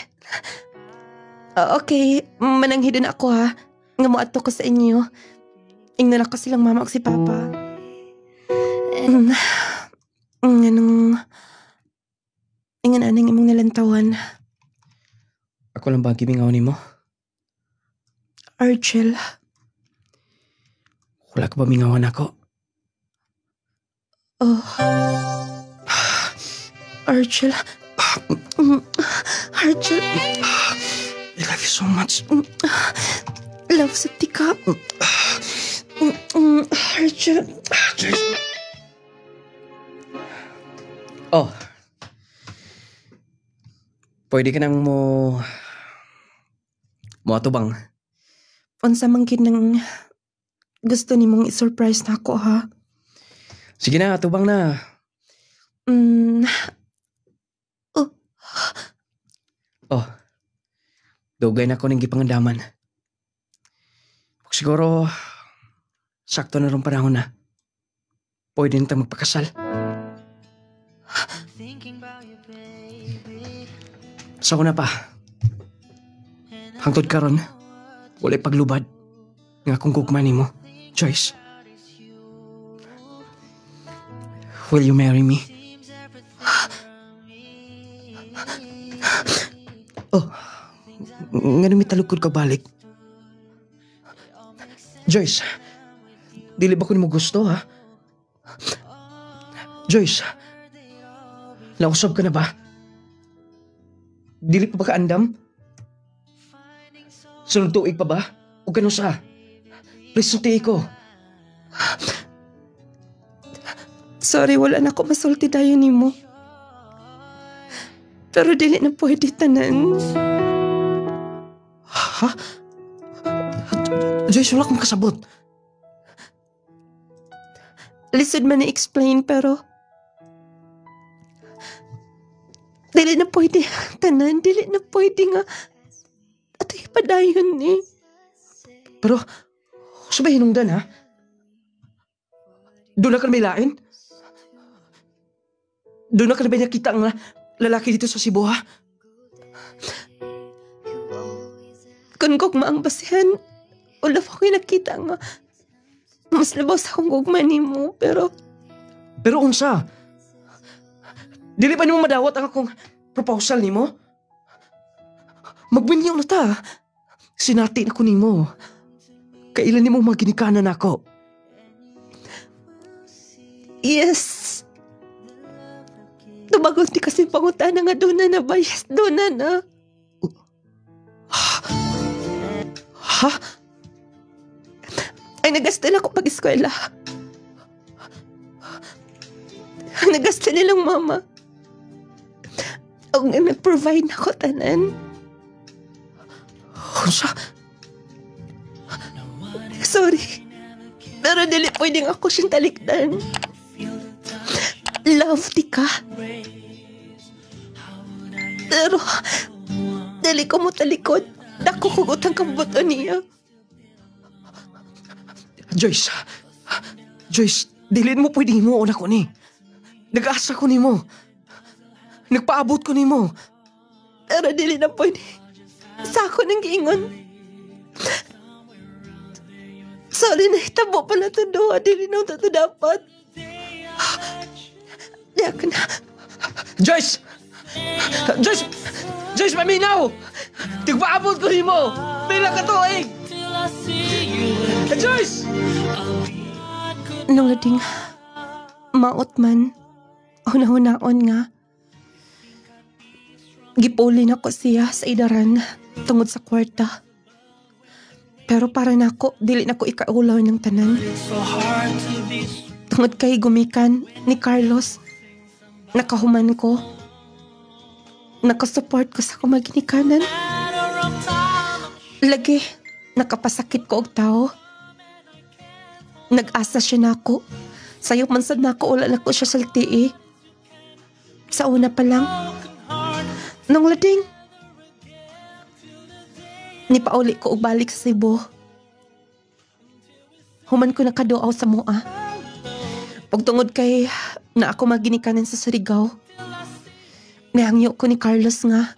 Okay, mananghidin ako ha. Nga mo ato ko sa inyo. Ingnan ako silang mama o si papa. Nganong... Ingan anang imong nalantawan. Ako lang ba ang gimingaw ni mo? Argel. Wala ka ba mingawan ako? Oh. Argel. Argel. I love you so much. Love sa tika. Argel. Oh. Pwede ka nang mo atubang. Unsa man gid nang gusto ni mong i-surprise na ako, ha? Sige na, atubang na. Oh. Dugay na ko ng gipangandaman. Siguro, sakto na rin panahon na. Pwede na tayo magpakasal. Sa una pa, hangtod karon, wala paglubad nga kung gugma nimo, Joyce. Will you marry me? Oh, nga nang mitalukod ka balik. Joyce, dili ba ko nimo gusto, ha? Joyce, nausab ka na ba? Dili pa ba kaandam? Sunod tuig pa ba? O ganun sa? Please, sunti ko. Sorry, wala na ako masulti tayo ni mo. Pero dili na pwede tanan. Ha? Joyce, wala kong kasabot. Lisod man na-explain, pero dili na pwede tanan. Dili na pwede nga. At ipadayon eh. Pero, sabihin nung dan, ha? Doon na ka na may lain? Doon na ka na may nakita ang lalaki dito sa Cebu, ha? Kung gugma ang basihan, wala pa ko'y nakita nga. Mas labaw sa akong gugma ni mo, pero... Pero unsa? Dili ba ni mo madawat ang akong proposal ni mo? Magbinyaw na ta. Sinati na ko ni mo. Kailan ni mo maginikanan ako? Yes. Tumagot di kasi pangutan nga doon na ba? Yes, doon na. Ha? Ay, nagastan ako pag-eskwela. Nagastan nilang mama. Ang nag-provide na ko tanan. Unsa? Sorry. Pero dili pwedeng ako siyang talikdan. Love di ka. Pero dili ko mo talikod. Dako kugot ang kabuto niya. Joyce, dilin mo pwede mo una ko ni. Nag-asa ko ni mo. Nagpaabot ko ni mo. Pero dili na pwede. Sa ako nang giingon. Sorry na hitabo pala ito doon. Dili na ito dapat. Diyak na. Joyce! Joyce, maminaw! Tigpaabot ko ni mo! Pila ka tuig! Joyce! Nung lading maot man, huna-hunaon nga, gipulin ako siya sa idaran tungod sa kwarta. Pero para nako, dili nako ikaulaw ng tanan. Tungod kay gumikan ni Carlos, nakahuman ko. Nakasupport ko sa kumaginikanan. Lagi, nakapasakit ko og tao. Nag-asa siya na ako. Sayop man sad na ako, wala na ko siya saltii. Sa una pa lang. Nung lading, nipauli ko og balik sa Cebu. Human ko nakaduaw sa mua. Pagtungod kay na ako maginikanan sa Surigao. Nihangyo ko ni Carlos nga.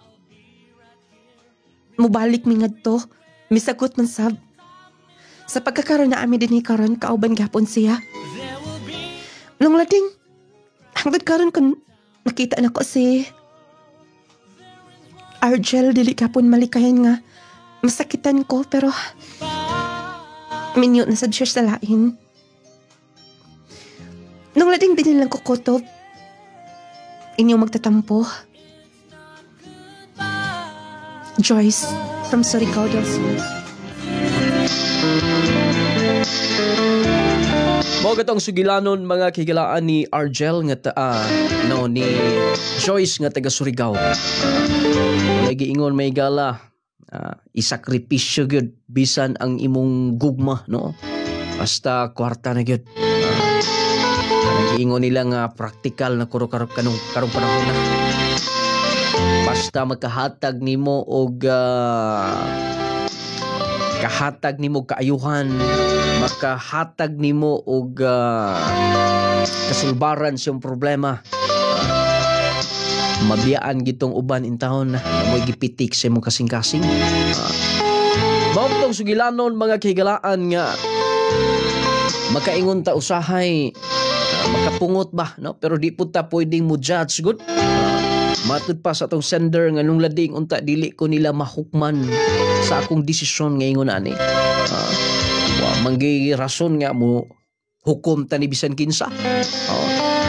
Mubalik mi ngadto, misagot man sab. Sa pagkakaroon na amin din ni karon, kauban gapon siya. Nung lading, hangtod karon kun nakita na ko si Argel, dili ka pun malikayan nga. Masakitan ko, pero minyo na sa Diyos sa lain. Nung lading din lang ko kutob, inyong magtatampo. Joyce, from Surigao del Sur. Mo gatong sugilanon mga kigilaan ni Argel nga ni Joyce nga taga Surigao. Lagi ingon may gala, isakripisyo gyud bisan ang imong gugma, no? Basta kwarta na gyud. Ingon nila nga practical na karong panahon na. Basta magkahatag nimo og kahatag nimo kaayuhan, makahatag nimo og kasulbaran sa problema. Mabiyaan gitong uban in taon na mo'y gipitik sa imong kasing-kasing. Mao tong sugilanon mga kahigalaan nga makaingon ta usahay makapungot ba, no? Pero di po ta pwedeng mo judge good. Matud pa sa atong sender nga nung lading unta dili ko nila mahukman sa akong desisyon ngayon ani. Manggi rason nga mo hukom ta ni bisan kinsa.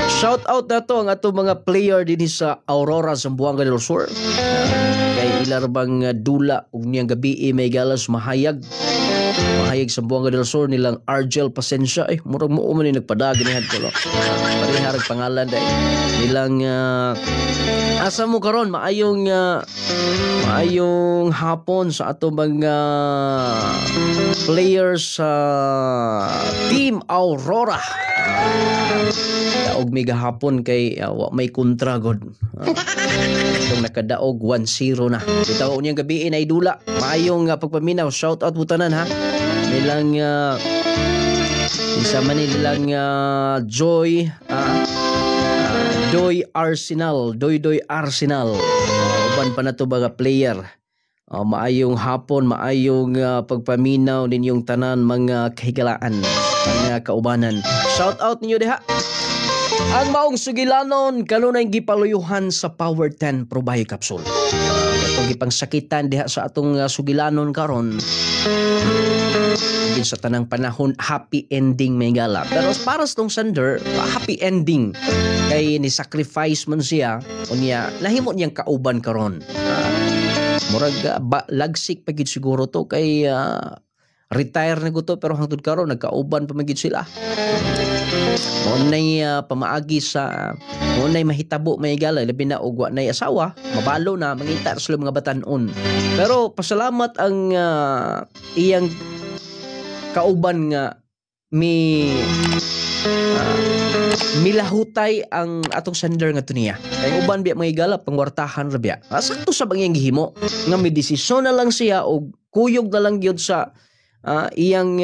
Shout out na to ang ato mga player din sa Aurora Zamboanga del Sur. Kay ilar bang dula ug niyang gabi may galas mahayag sa Zamboanga del Sur nilang Argel Pasensya. Murag mo man ni nagpadag ni hadto lo. Pariharag pangalan day. Nilang asa mo karon maayong hapon sa ato mga players sa Team Aurora. Daog may gahapon kay may kontra god. Itong nakadaog 1-0 na. Bitaw niyang gabi ay dula. Maayong pagpaminaw. Shout out butanan ha. Nilang isa man nilang Joy Arsenal. Doy Arsenal. Uban pa na to mga player. Maayong hapon, maayong pagpaminaw ninyong tanan mga kahigalaan, mga kaubanan. Shout out ninyo diha. Ang maong sugilanon kanunay gipaluyuhan sa Power 10 Pro Bio Capsule. Itong gipangsakitan diha sa atong sugilanon karon. Sa tanang panahon happy ending may gala. Pero para sa tong sender, happy ending kay ni sacrifice man siya unya nahimo niyang kauban karon. Murag lagsik pa gid siguro to kay retire na guto pero hangtod karon nagkauban pa magid sila. Munay pamaagi sa munay mahitabo may gala labi na og wa nay asawa, mabalo na mangita sa mga batan-on. Pero pasalamat ang iyang kauban nga milahutay ang atong sender nga tuniya. Kay uban biya mga igala pangwartahan ra biya. Sakto sa bang iyang gihimo nga may desisyon na lang siya og kuyog na lang gyud sa iyang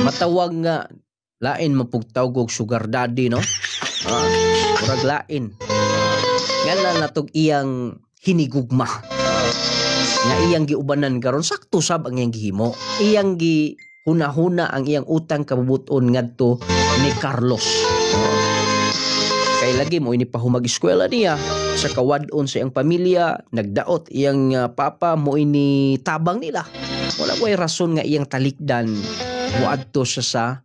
matawag nga lain mapugtawg og sugar daddy, no? Murag lain. Ngala natog iyang hinigugma. Nga iyang giubanan karon sakto sab ang iyang gihimo. Iyang gi huna-huna ang iyang utang kabubuton ngadto ni Carlos. Kay lagi mo ini pahumag eskwela niya sa kawadon sa iyang pamilya, nagdaot iyang papa mo ini tabang nila. Wala ko'y rason nga iyang talikdan muadto siya sa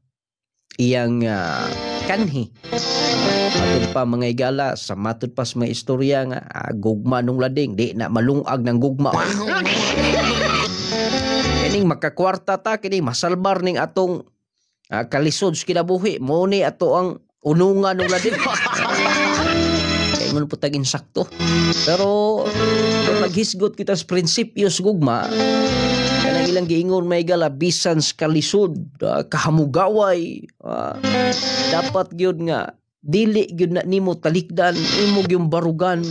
iyang kanhi. Matud pa mga igala, sa matud pa sa mga istorya nga gugma nung lading, di na malungag ng gugma. Kining makakwarta ta, kining masalbar ning atong kalisod sa kinabuhi, mo ni ato ang unungan nung lading. Kaya mo po taging sakto. Pero kung naghisgot kita sa prinsipyo sa gugma, kanang ilang giingon may gala bisan sa kalisod, kahamugaway, dapat gyud nga dili gyud na nimo talikdan, imo gyud barugan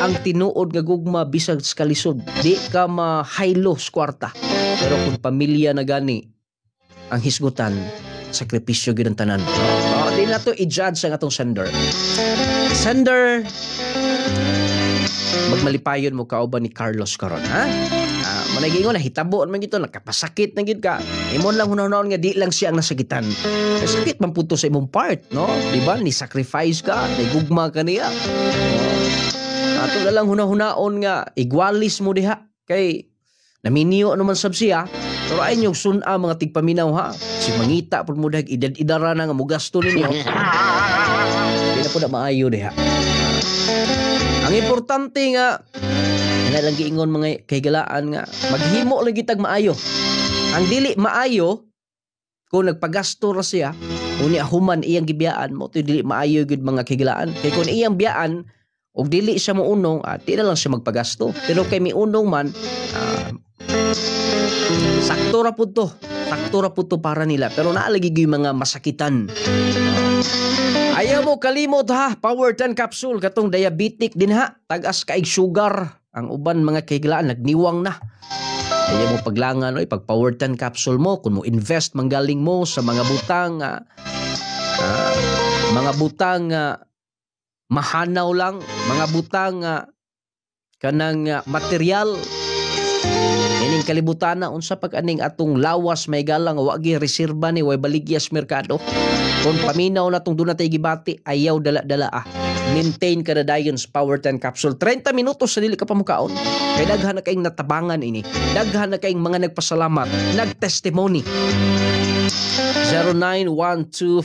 ang tinuod nga gugma bisan sa kalisod. Di ka mahaylo sa kwarta. Pero kung pamilya na gani ang hisgutan, sakripisyo gyud ang tanan. Di na to i-judge ang atong sender. Sender, magmalipayon mo kauban ni Carlos karon, ha? Managingon na hitabo man gito, nakapasakit na gid ka. Imon lang hunahon nga di lang siya ang nasakitan. Sakit man puto sa imong part, no? Di ba? Ni sacrifice ka, ni gugma ka niya. Ato na lang hunahunaon nga igwalis mo diha kay naminyo naman sab siya. Pero ay nyo suna mga tigpaminaw ha. Si mangita po mo dahil idara na nga mo gasto ninyo. Hindi na po na maayo diha. Ang importante nga lang giingon mga kahigalaan nga maghimo lagi tag maayo. Ang dili maayo kung nagpagasto ra siya, uni ahuman iyang gibiyaan mo, to dili maayo gud mga kahigalaan. Kay kung iyang biyaan og dili siya mounong, di na lang siya magpagasto. Pero kay miunong man, sakto ra pud to. Sakto ra pud to para nila. Pero naalagi gyud mga masakitan. Ayaw mo kalimot ha, Power 10 capsule katong diabetic din ha. Tagas kaig sugar. Ang uban mga kahigalaan nagniwang na. Ayaw mo paglangan oy pag Power 10 capsule mo kung mo invest manggaling mo sa mga butang mahanaw lang, mga butang kanang material. Ining kalibutan na unsa pag aning atong lawas may galang wa gi reserba ni way baligyas merkado. Kung paminaw na tong dunay gibati ayaw dala-dala Maintain ka na dayon sa Power 10 capsule. 30 minutos sa dili ka pamukaon. Kay daghan na kaing natabangan ini. Daghan na kaing mga nagpasalamat, nagtestimony.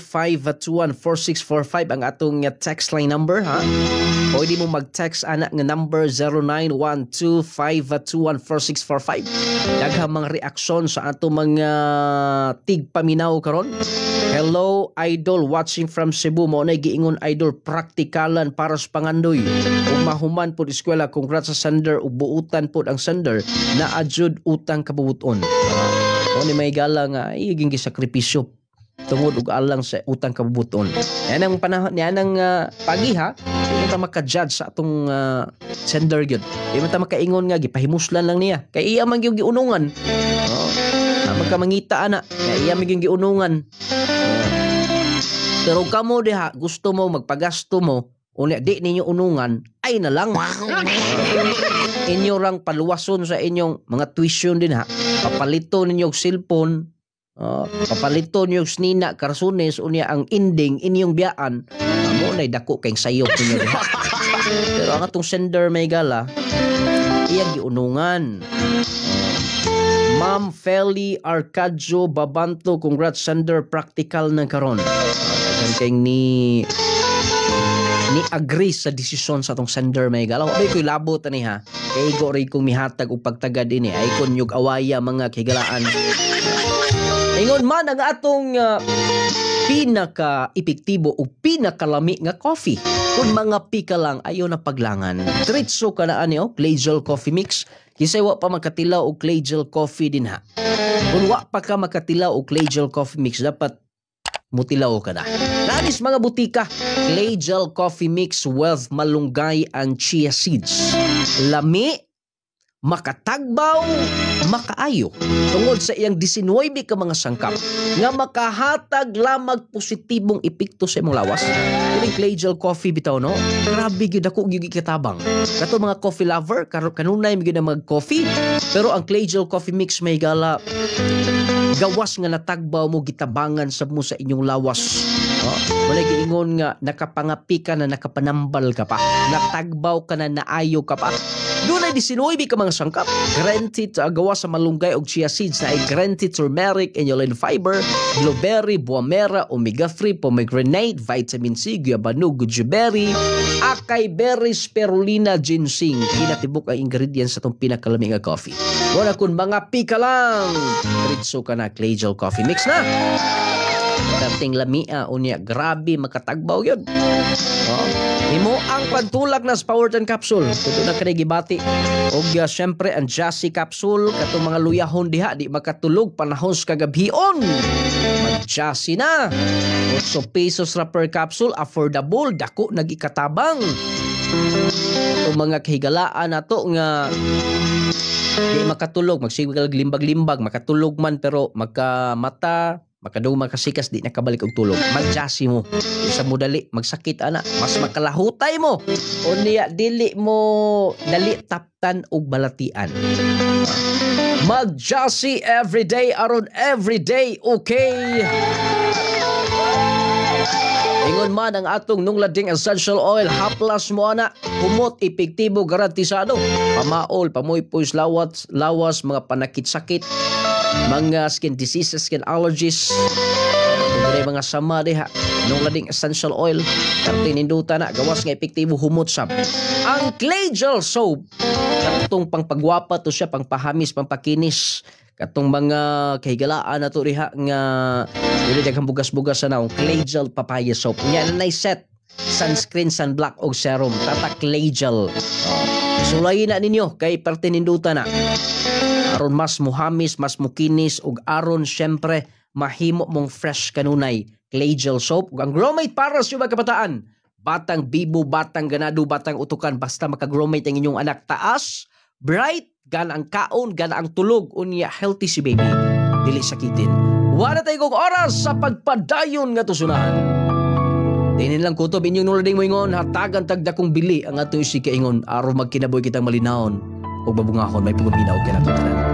0912-521-4645 ang atong text line number ha. Pwede mo mag-text anak nga number 0912-521-4645. Daghang mga reaksyon sa atong mga tigpaminaw karon. Hello idol watching from Cebu mo na giingon idol praktikalan para sa pangandoy. Ug mahuman pud eskwela congrats sa sender ug buutan pud ang sender na adjud utang kabubuton. O ni may gala nga iging gisakripisyo tungod og alang sa utang kabubuton. Yan ang panahon niya ng pagi ha. Di mo maka-judge sa atong sender gyud. Di mo ta makaingon nga gipahimuslan lang niya. Kay iya man gyud giunungan. Magkamangita ana. Kay iya man gyud giunungan. Pero kamo diha gusto mo magpagasto mo unya di ninyo unungan ay na lang. Inyo rang paluwason sa inyong mga tuition din ha. Papalito ninyo og cellphone, papalito ninyo og snina karsunes unya ang ending inyong biyaan. Amo nay dako kay sayop ninyo diha. Pero ang atong sender may gala iyang giunungan. Ma'am Feli Arcadio Babanto, congrats sender practical na karon. Kay ni agree sa desisyon sa atong sender may galaw. Abay ko'y labot ani ha. Kay go ray kong mihatag og pagtagad ini ay kon yung awaya mga kigalaan. Ingon man ang atong pinaka-epektibo o pinakalami nga coffee. Kung mga pika lang ayaw na paglangan. Tritso ka na ani clay gel coffee mix. Kisay wa pa makatilaw og clay gel coffee din ha. Kung wa pa ka makatilaw og clay gel coffee mix dapat mutilaw ka na. Nanis mga butika, clay gel coffee mix with malunggay and chia seeds. Lami, makatagbaw, makaayo. Tungod sa iyang 19 ka mga sangkap nga makahatag lamang positibong epekto sa imong lawas. Kini clay gel coffee bitaw no. Grabe gyud ako gyud katabang. Kato mga coffee lover, kanunay mi gyud mag coffee, pero ang clay gel coffee mix may gala gawas nga natagbaw mo gitabangan sa mo sa inyong lawas. Wala giingon nga nakapangapi ka na nakapanambal ka pa. Natagbaw ka na naayo ka pa. Doon ay 19 ka mga sangkap. Granted gawa sa malunggay o chia seeds na ay granted turmeric, inulin fiber, blueberry, buamera, omega-3, pomegranate, vitamin C, guayabano, goji akay berry, spirulina, ginseng. Kinatibok ang ingredients sa itong pinakalamig nga coffee. Wala kung mga pika lang. Ritso ka na clay gel coffee mix na. Dating lamia unya grabe makatagbaw yun. Imo ang pagtulak na sa Power 10 capsule. Tuto na kanay gibati. Og syempre ang Jassy capsule katong mga luyahon diha di makatulog panahon sa kagabhion. Mag Jassy na. 8 pesos ra per capsule, affordable, dako nagikatabang. Itong mga kahigalaan nato nga di makatulog, magsigal limbag-limbag, makatulog man pero magkamata makadaw makasikas di nakabalik og tulog. Mag-Jassy mo. Isa mo dali magsakit ana, mas makalahutay mo. Unya dili mo dali taptan og balatian. Mag-Jassy everyday aron everyday okay. Ingon man ang atong nunglading essential oil, haplas mo ana, humot, epektibo, garantisado. Pamaol, pamoy-poys, lawas, mga panakit-sakit, mga skin diseases, skin allergies. Kung mga sama diha, nunglading essential oil, karting ninduta na, gawas nga epektibo, humot sab. Ang clay gel soap, katong pangpagwapa to siya, pangpahamis, pangpakinis, katong mga kahigalaan na to riha nga dili daghang bugas-bugas na ang clay gel papaya soap. Nya na set sunscreen, sunblock og serum, tata clay gel. Sulayin na ninyo kay parte ninduta na. Aron mas muhamis, mas mukinis ug aron syempre mahimo mong fresh kanunay clay gel soap ug ang Gromate para sa mga kabataan. Batang bibo, batang ganado, batang utukan, basta maka-Gromate ang inyong anak. Taas, bright, gana ang kaon, gana ang tulog, unya healthy si baby, dili sakitin. Wala tayo kong oras sa pagpadayon nga tusunan. Dinin lang kutob inyong nulading mo ingon, hatagan tagda kong bili ang ato isi kaingon, araw magkinaboy kitang malinahon, o babungahon may pagubinaw kinatutanan.